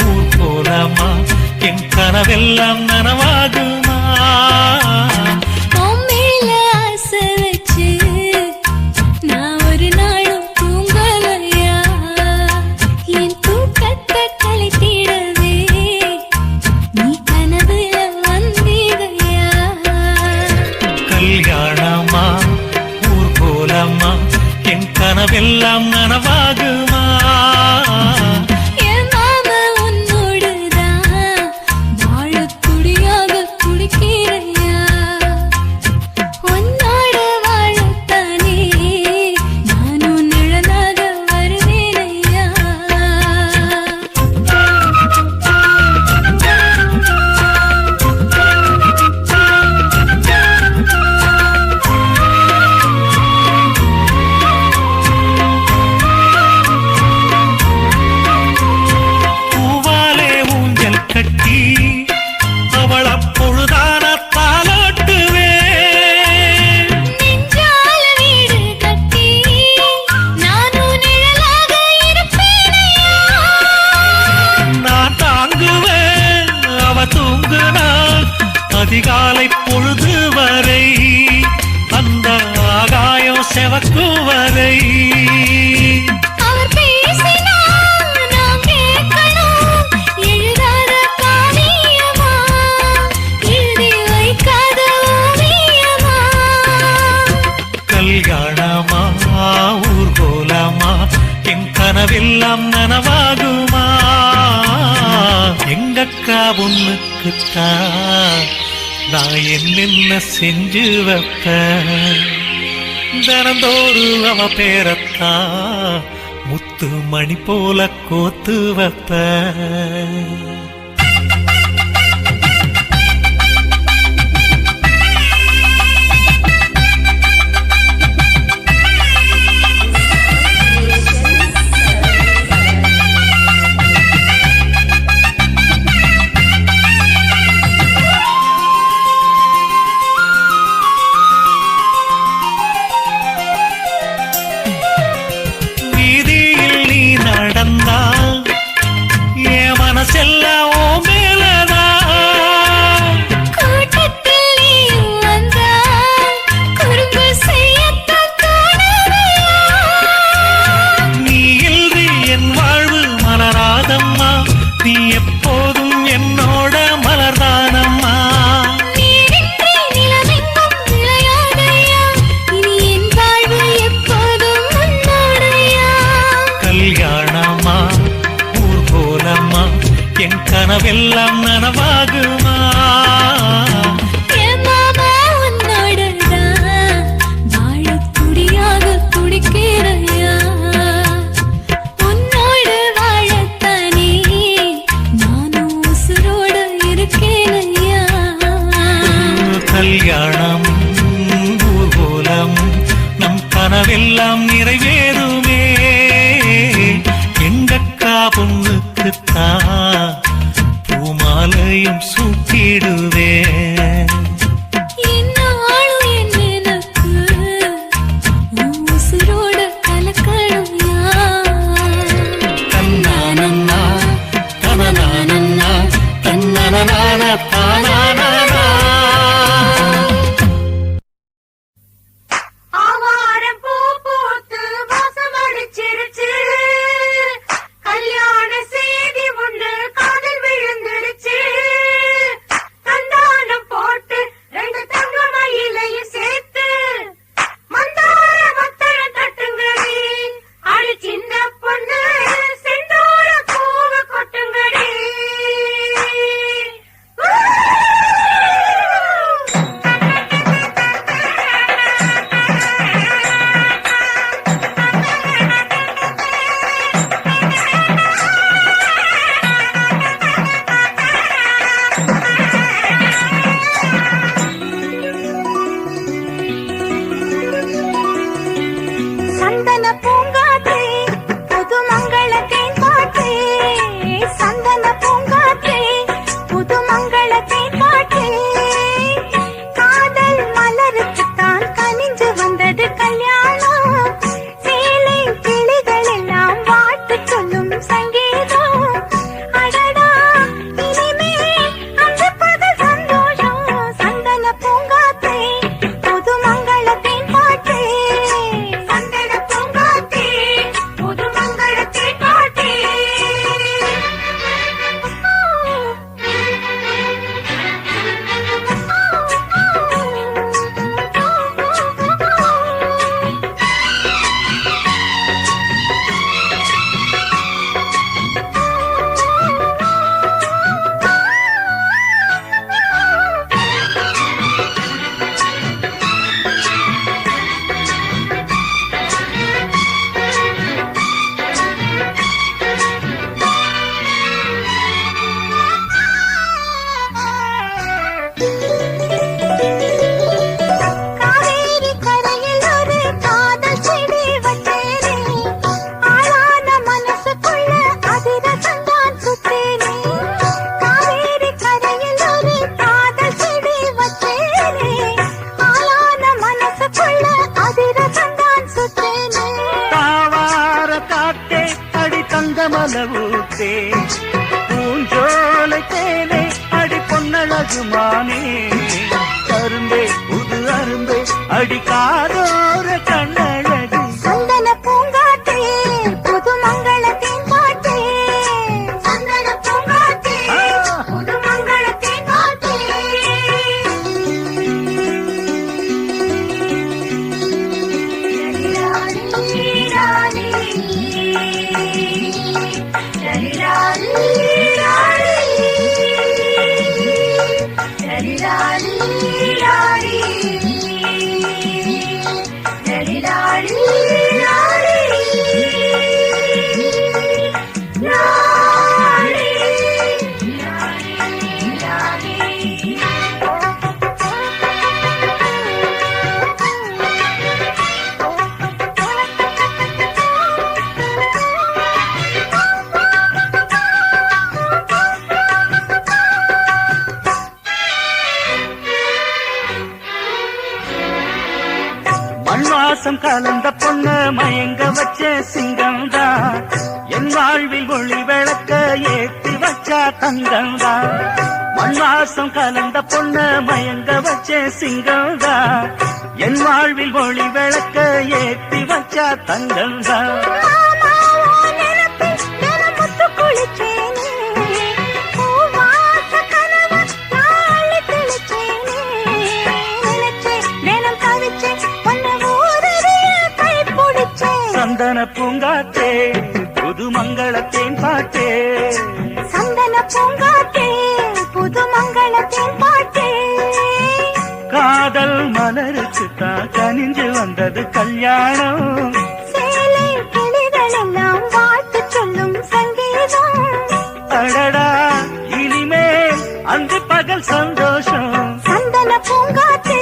ஊர் போலமா என் கனவெல்லாம் நனவாகுமா உன் மேல ஆசை வச்சு நான் ஒரு நாளும் தூங்கலையா என் தூக்கத்தை கழித்திடவே நீ கனவுல வந்திடையா கல்யாணமா ஊர் போலமா என் கனவெல்லாம் நனவாகுமா என் மாமா உன்னோடுதான் வாழக்கூடியாக ஆனால் அதிகாலை பொழுது வரை அந்த ஆகாயம் செவக்கும் வரை அவர் பேசினால் நாம் கேட்கணும். எழுதாத காவியமா, எழுதி வைக்காத ஓவியமா. கல்யாணமா ஊர்கோலமா என் கனவெல்லாம் நனவாகுமா எங்கக்கா பொண்ணுக்குத்தான் நான் என்னென்ன செஞ்சு வைப்பேன் தினந்தோறும் அவ பேரத்தான் முத்து மணி போல கோத்து வைப்பேன் நீ எப்போதும் என்னோட மலர்தானம்மா நீரின்றி நிலவெங்கும் விளையாடையா, இனி என் வாழ்வு எப்போதும் உன்னோடையா. கல்யாணமா ஊர்கோலம்மா என் கனவெல்லாம் நனவாகுமா என் மாமா உன்னோடதான் வாழத் துடியாக துடிக்கிறையா. உன்னோடு வாழத்தானே நானும் உசுரோடு இருக்கேனையா. கல்யாணம் ஊர்கோலம் நம் கனவெல்லாம் நிறைவேறுமே எங்கக்கா பொண்ணுக்குத்தான் பூமாலையும் சூட்டிடுவேன் இந்நாளும் என் நினைப்பு உன் உசுரோடு கலக்கணும்யா. தன்னானன்னா தனனானன்னா தன்னனனான தானானா ஆவாரம் பூ பூத்து வாசம் அடிச்சிருச்சு, கல்யாண செய்தி ஒண்ணு காதல் விழுந்துருச்சு. கந்தானம் போட்டு 2 தங்க மயிலையும் சேர்த்து மந்தார மத்தர தட்டுங்கடி, அடி சின்ன பொண்ணு செந்தூர பூவ கொட்டுங்கடி. சந்தன பூங்காற்றே புது மங்களத்தின் பாட்டே, சந்தன பூங்காற்றே புது மங்களத்தின் பாட்டே. காதல் மலருக்குத்தான் கனிஞ்சு வந்தது கல்யாணம், சேலை கிளிகள் எல்லாம் வாழ்த்து சொல்லும் சங்கீதம். அடடா இனிமே அந்த பகல் சந்தோஷம். சந்தன பூங்காற்றே புது மங்களத்தின் பாட்டே, சந்தன பூங்காற்றே புது மங்களத்தின் பாட்டே. காவேரி கரையில் ஒரு காதல் செடி வச்சேனே, ஆளான மனசுக்குள்ள அதிரசந்தான் சுத்தேனே. காவேரி கரையில் ஒரு காதல் செடி வச்சேனே, ஆளான மனசுக்குள்ள அதிரசந்தான் சுத்தேனே. தாவார காத்தே அடி தங்கமல ஊத்தே பூஞ்சோலை தேனே அடி பொன்னழக அழகுமானே அரும்பே புது அரும்பே அடிக்காதோர கண்ணழகு சந்தன பூங்காற்றே புது மங்களத்தின் பாட்டே சந்தன பூங்காற்றே புது மங்களத்தின் பாட்டே மண்வாசம் கலந்த பொண்ணு மயங்க வச்ச சிங்கம்தான் என் வாழ்வில் ஒளி விளக்க ஏற்றி வச்சா தங்கம்தான் மண்வாசம் கலந்த பொண்ணு மயங்க வச்ச சிங்கம்தான் என் வாழ்வில் ஒளி விளக்க ஏற்றி வச்சா தங்கம்தான் சந்தன பூங்காற்றே புது மங்களத்தேன் பாட்டே சந்தன பூங்காற்றே புது மங்களத்தின் பாட்டே காதல் மலருக்கு தான் கனிஞ்சு வந்தது கல்யாணம் சேலை கிளிகள் எல்லாம் வாழ்த்து சொல்லும் சங்கீதம் அடடா இனிமேல் அன்று பகல் சந்தோஷம் சந்தன பூங்காற்றே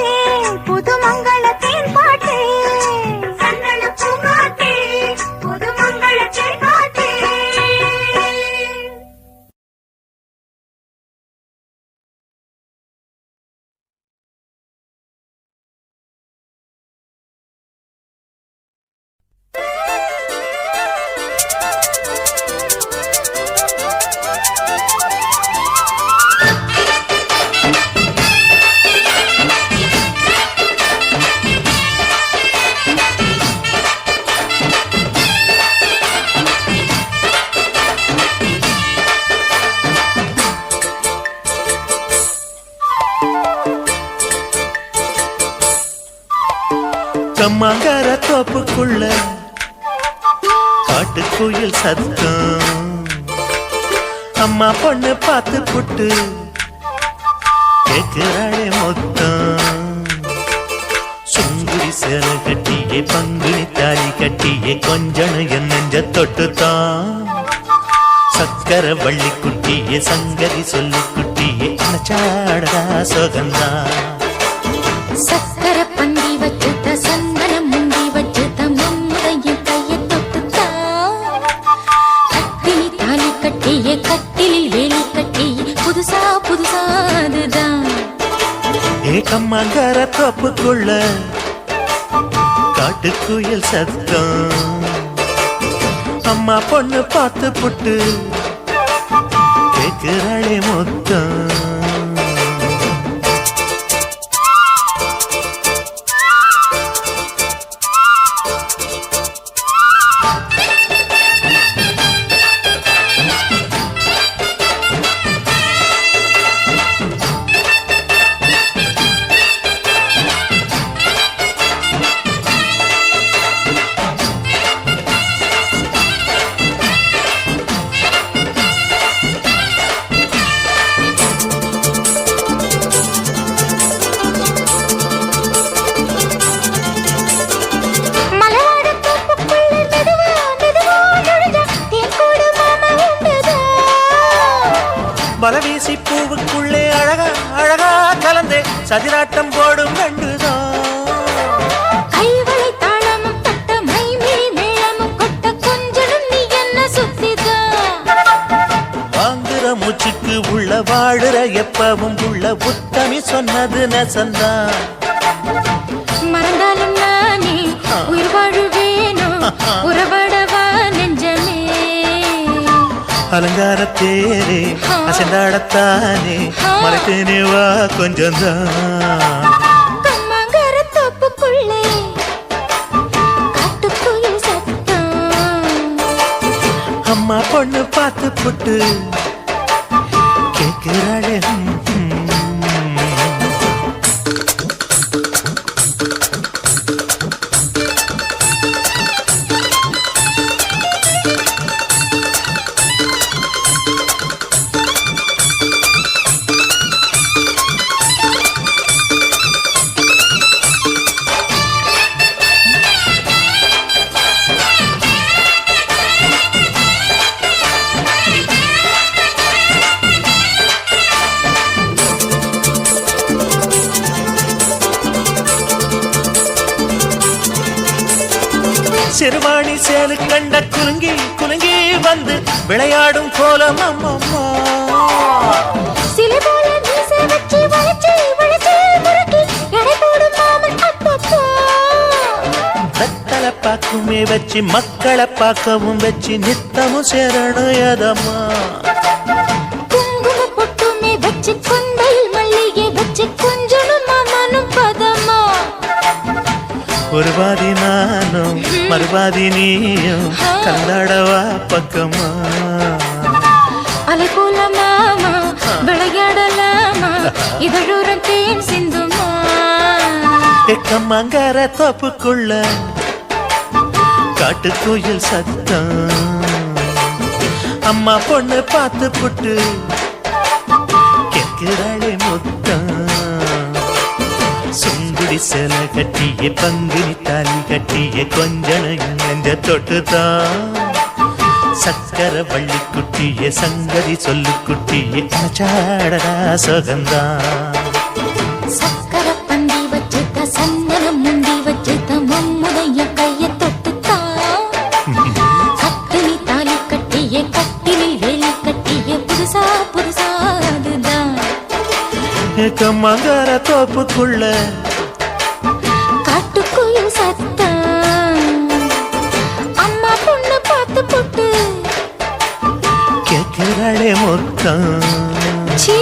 புது மங்களத்தின் பாட்டே சந்தன பூங்காற்றே புது மங்களத்தின் பாட்டே கம்மாங்கார தோப்புக்குள்ள காட்டுக்குயில் சத்தம் அம்மா பொண்ணு பார்த்து புட்டு கேட்கிறாளே மொத்தம் சுங்குடி சேல கட்டியே பங்குனி தாலி கட்டியே கொஞ்சம் என் நெஞ்ச தொட்டுத்தான் சக்கர வள்ளி குட்டியே சங்கதி சொல்லி குட்டியே நச்சாடா சொகந்தான் சக்கர பந்தி வச்சுட்ட சந்தனம் முந்தி வச்சுட்ட மம்முறையும் கையை தொட்டுத்தா கட்டினி தாலி கட்டிய கட்டிலில் வேலி கட்டிய புதுசா புதுசா அதுதான் ஏகம்மாங்கார தோப்புக்குள்ள காட்டுக்குயில் சத்தம் அம்மா பொண்ணு பார்த்து புட்டு கேட்கிறாளே மொத்தம் மலவீசி பூவுக்குள்ளே அழகா அழகா கலந்தே சதிராட்டம் போடும் கண்டுதான் கைவளை தாளமும் தட்ட மைமி மேளமும் கொட்ட கொஞ்சலும் நீ என்ன சுத்திதான் வாங்குற மூச்சுக்கு உள்ள வாழுற எப்பவும் உள்ள புத்தமி சொன்னது நெசந்தான் மறந்தாலும் நானே உயிர் வாழுவேனோ உறவாடவா நெஞ்சமே அலங்கார தேரே அசைந்தாடத்தானே மறைத்தேனே வா கொஞ்சம்தான் கம்மங்கர தோப்புக்குள்ளே காட்டுக்குயில் சத்தம் அம்மா பொண்ணு பார்த்து புட்டு கேட்கிறாளே சிறுவாணி சேலு கண்ட குலுங்கி குலுங்கி வந்து விளையாடும் கோலம் அம்மம்மா சிலை போல மீசை வச்சு வளைச்சு வளைச்சு முறுக்கி எடை போடும் மாமன் அப்பப்பா வெத்தலை பாக்குமே வச்சு மக்களை பார்க்கவும் வச்சு நித்தமும் சேரணும் எதம்மா குங்கும பொட்டுமே வச்சு கொண்டையில் மல்லிகை வச்சு கொஞ்சனும் மாமனும் பதமா ஒரு பாதி நானும் மறுபாதி நீயும் கலந்தாடவா பக்கமா அலை போல மாமா விளையாடலாமா இதழூரம் தேன் சிந்துமா கம்மங்கர தோப்புக்குள்ள காட்டுக்குயில் சத்தம் அம்மா பொண்ணு பார்த்து புட்டு கேட்கிறாளே முத்தம் சுங்குடி சேல கட்டிய பங்குனி தாலி கட்டிய கொஞ்சனையும் நெஞ்ச தொட்டுதான் சக்கர வள்ளி குட்டிய சங்கதி சொல்லு குட்டிய அச்சாடடா சுகந்தான் சக்கர பந்தி வச்சுட்ட சந்தனம் முண்டி வச்சுட்ட மம்முடைய கைய தொட்டுத்தான் கட்டினி தாலி கட்டிய கட்டினில் வேலி கட்டிய புதுசா புதுசா அதுதான் கம்மங்கர தோப்புக்குள்ள காட்டுக்குயில் சத்தம் அம்மா பொண்ணு பார்த்து போட்டு கேட்கிறாளே மொத்தம் சீ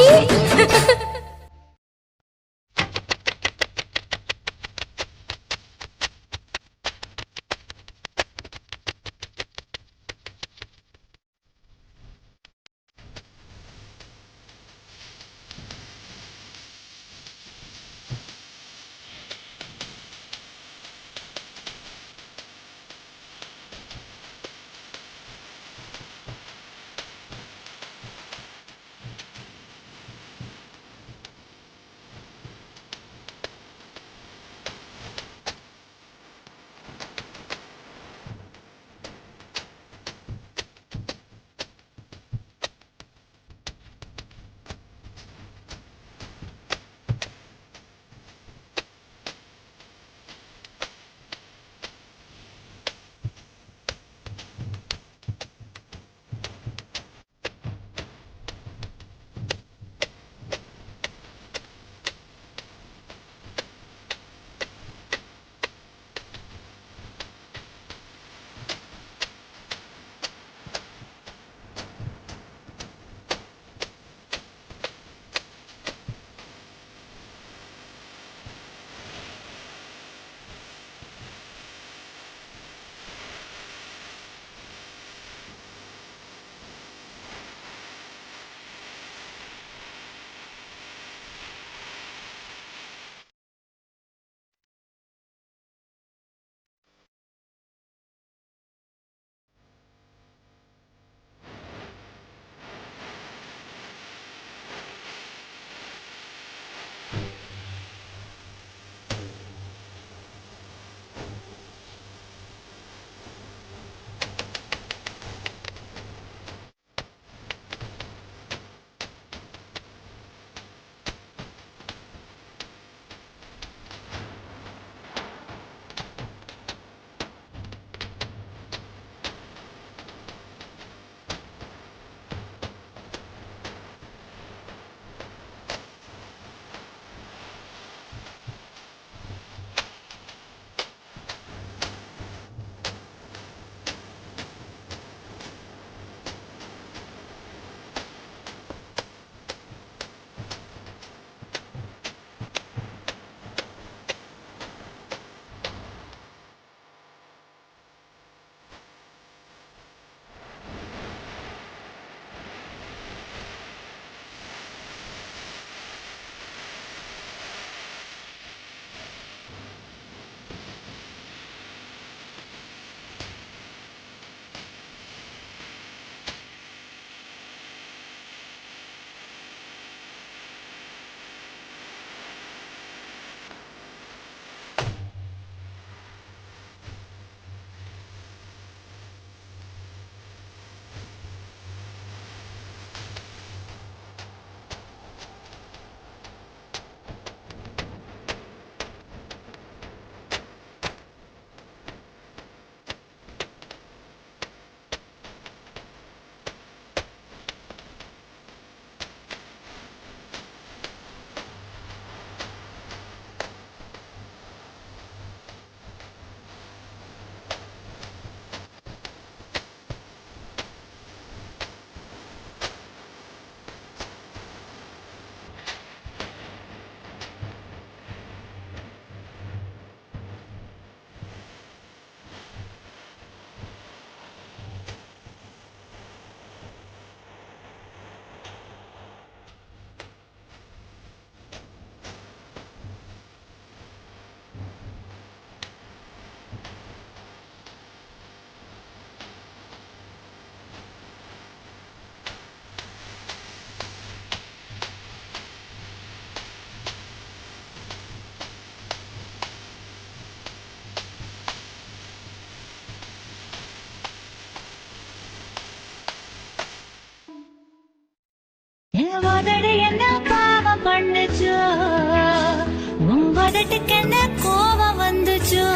உங்கதட்டுக்கு என்ன கோவம் வந்துச்சோ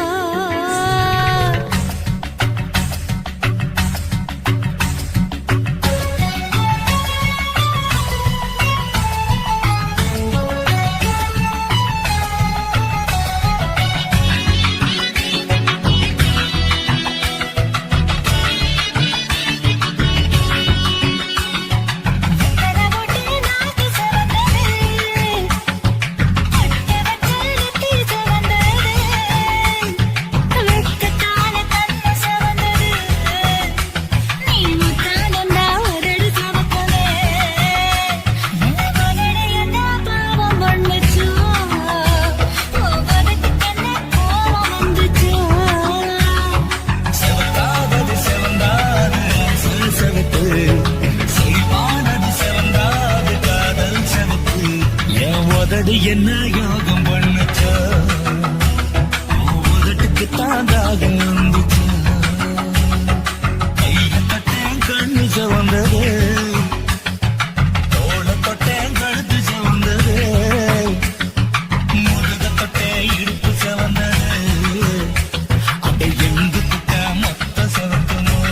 செவக்காதது செவந்தாது செவப்பு செழிப்பானது செவந்தாது காதல் செவப்பு என் உதடு என்ன யோகம் பண்ணுச்சோ உதட்டுக்கு தான் தாகம் வந்துச்சு கையை தொட்டேன் கண்ணு செவந்தது தோளை தொட்டேன் கழுத்து செவந்தது முதுக தொட்டேன் இடுப்பு செவந்தது அதை எங்கு தொட்ட மொத்த செவக்கணும்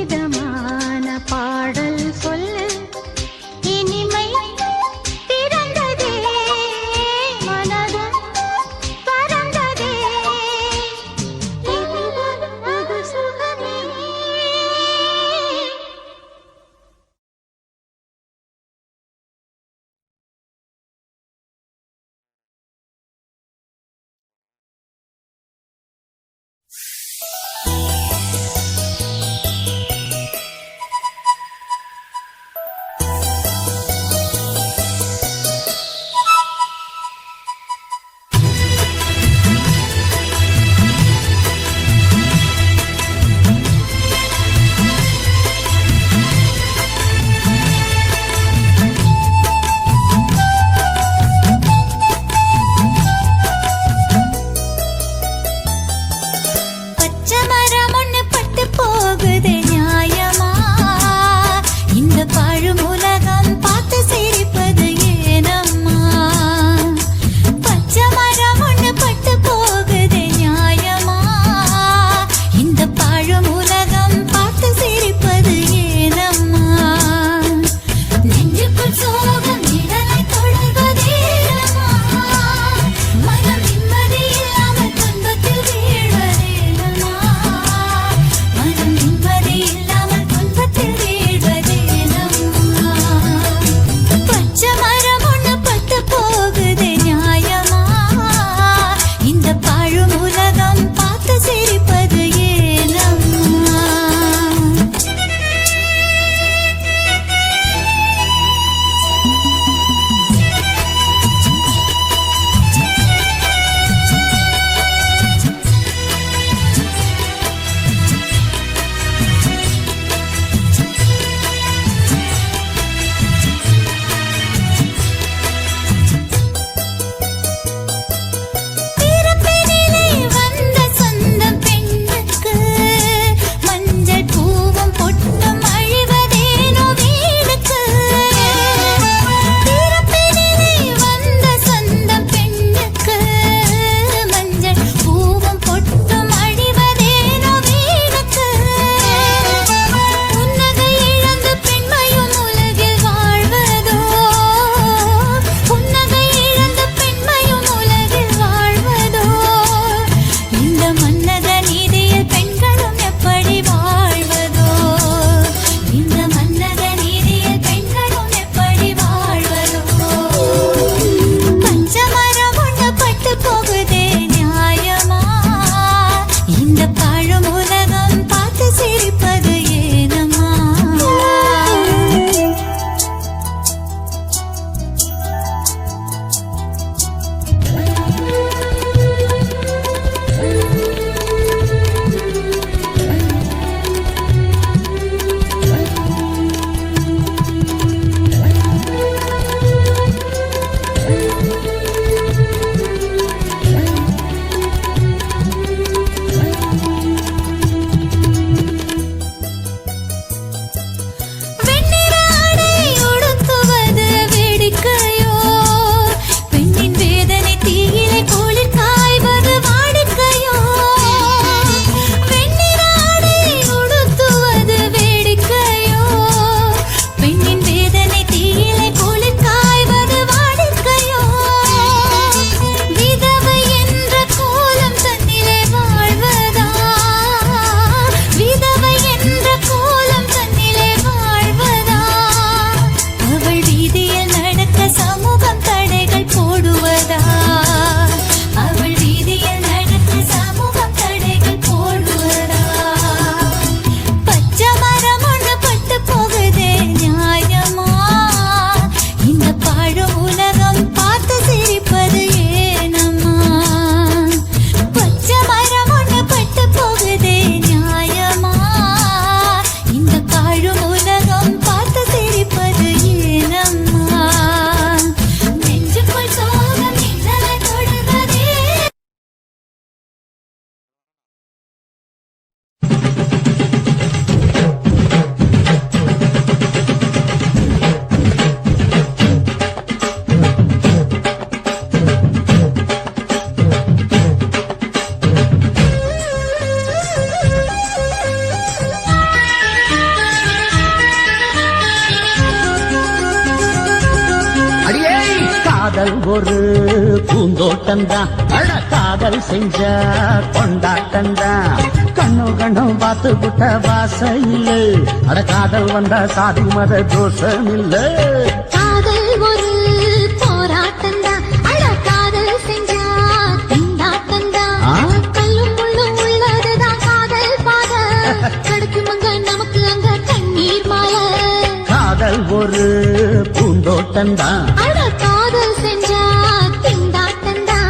புதுவிதமான பாடல் சொல்லு இனிமை பிறந்ததே மனதும் பறந்ததே இது புது சுகமே காதல் ஒரு பூந்தோட்டம்தான் அட காதல் செஞ்ச கொண்டாட்டம்தான் கண்ணு கண்ணு பார்த்து விட்ட வாசையில் அட காதல் வந்த சாதி மத தோஷம் இல்ல காதல் ஒரு போராட்டம்தான் அட காதல் செஞ்சா திண்டாட்டம்தான் கல்லும் முள்ளும் உள்ளதுதான் காதல் பாத கிடைக்கும் அங்க நமக்கு அங்க கண்ணீர் மாலை காதல் ஒரு பூந்தோட்டம்தான் அட காதல் செஞ்சா திண்டாட்டம்தான்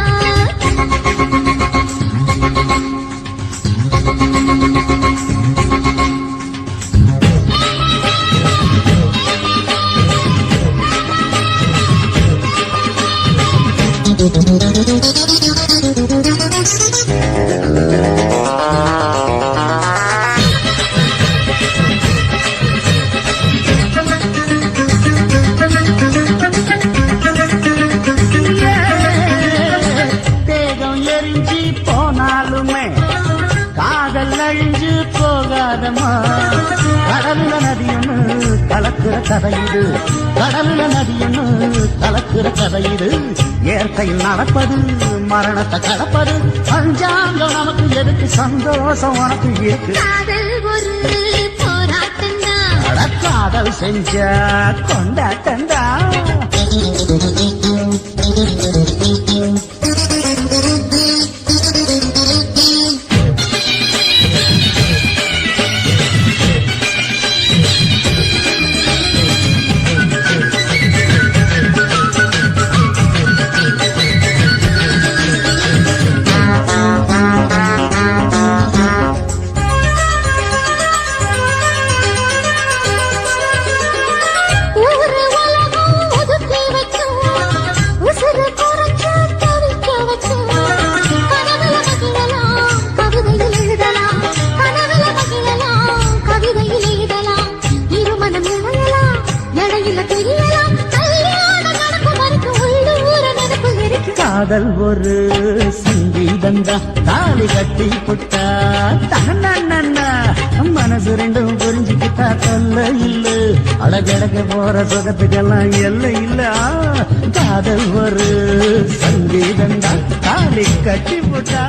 தேகம் எரிஞ்சு போனாலுமே காதல் அழிஞ்சு போகாதமா கடல்ல நதியொன்னு கலக்குற கதை இது கடல்ல நதியொன்னு கலக்குற கதை இது இயற்கையில் நடப்பது மரணத்தை கடப்பது பஞ்சாங்கம் நமக்கு எதுக்கு சந்தோஷம் உனக்கு இருக்கு காதல் ஒரு போராட்டம்தான் அட காதல் செஞ்ச கொண்டாட்டந்தா ஊரு உலகம் ஒதுக்கி வைக்கும் உசுறு குறைச்சு தவிக்க வைக்கும் கனவுல மகிழலாம் கவிதையில் எழுதலாம் கனவுல மகிழலாம் கவிதையில் எழுதலாம் இருமனம் இணையலாம் இடையில தெரியலாம் கல்யாணம் நடக்கும் வரைக்கும் உள்ளூர நினைப்பு இருக்கு காதல் ஒரு சங்கீதந்தா தாலி கட்டி புட்டா தகன்னா மனசு ரெண்டும் புரிஞ்சுக்கிட்டா தொல்ல இல்ல அழகழக போற சுகத்துக்கெல்லாம் எல்லை இல்ல காதல் ஒரு சங்கீதந்தா தாலி கட்டி புட்டா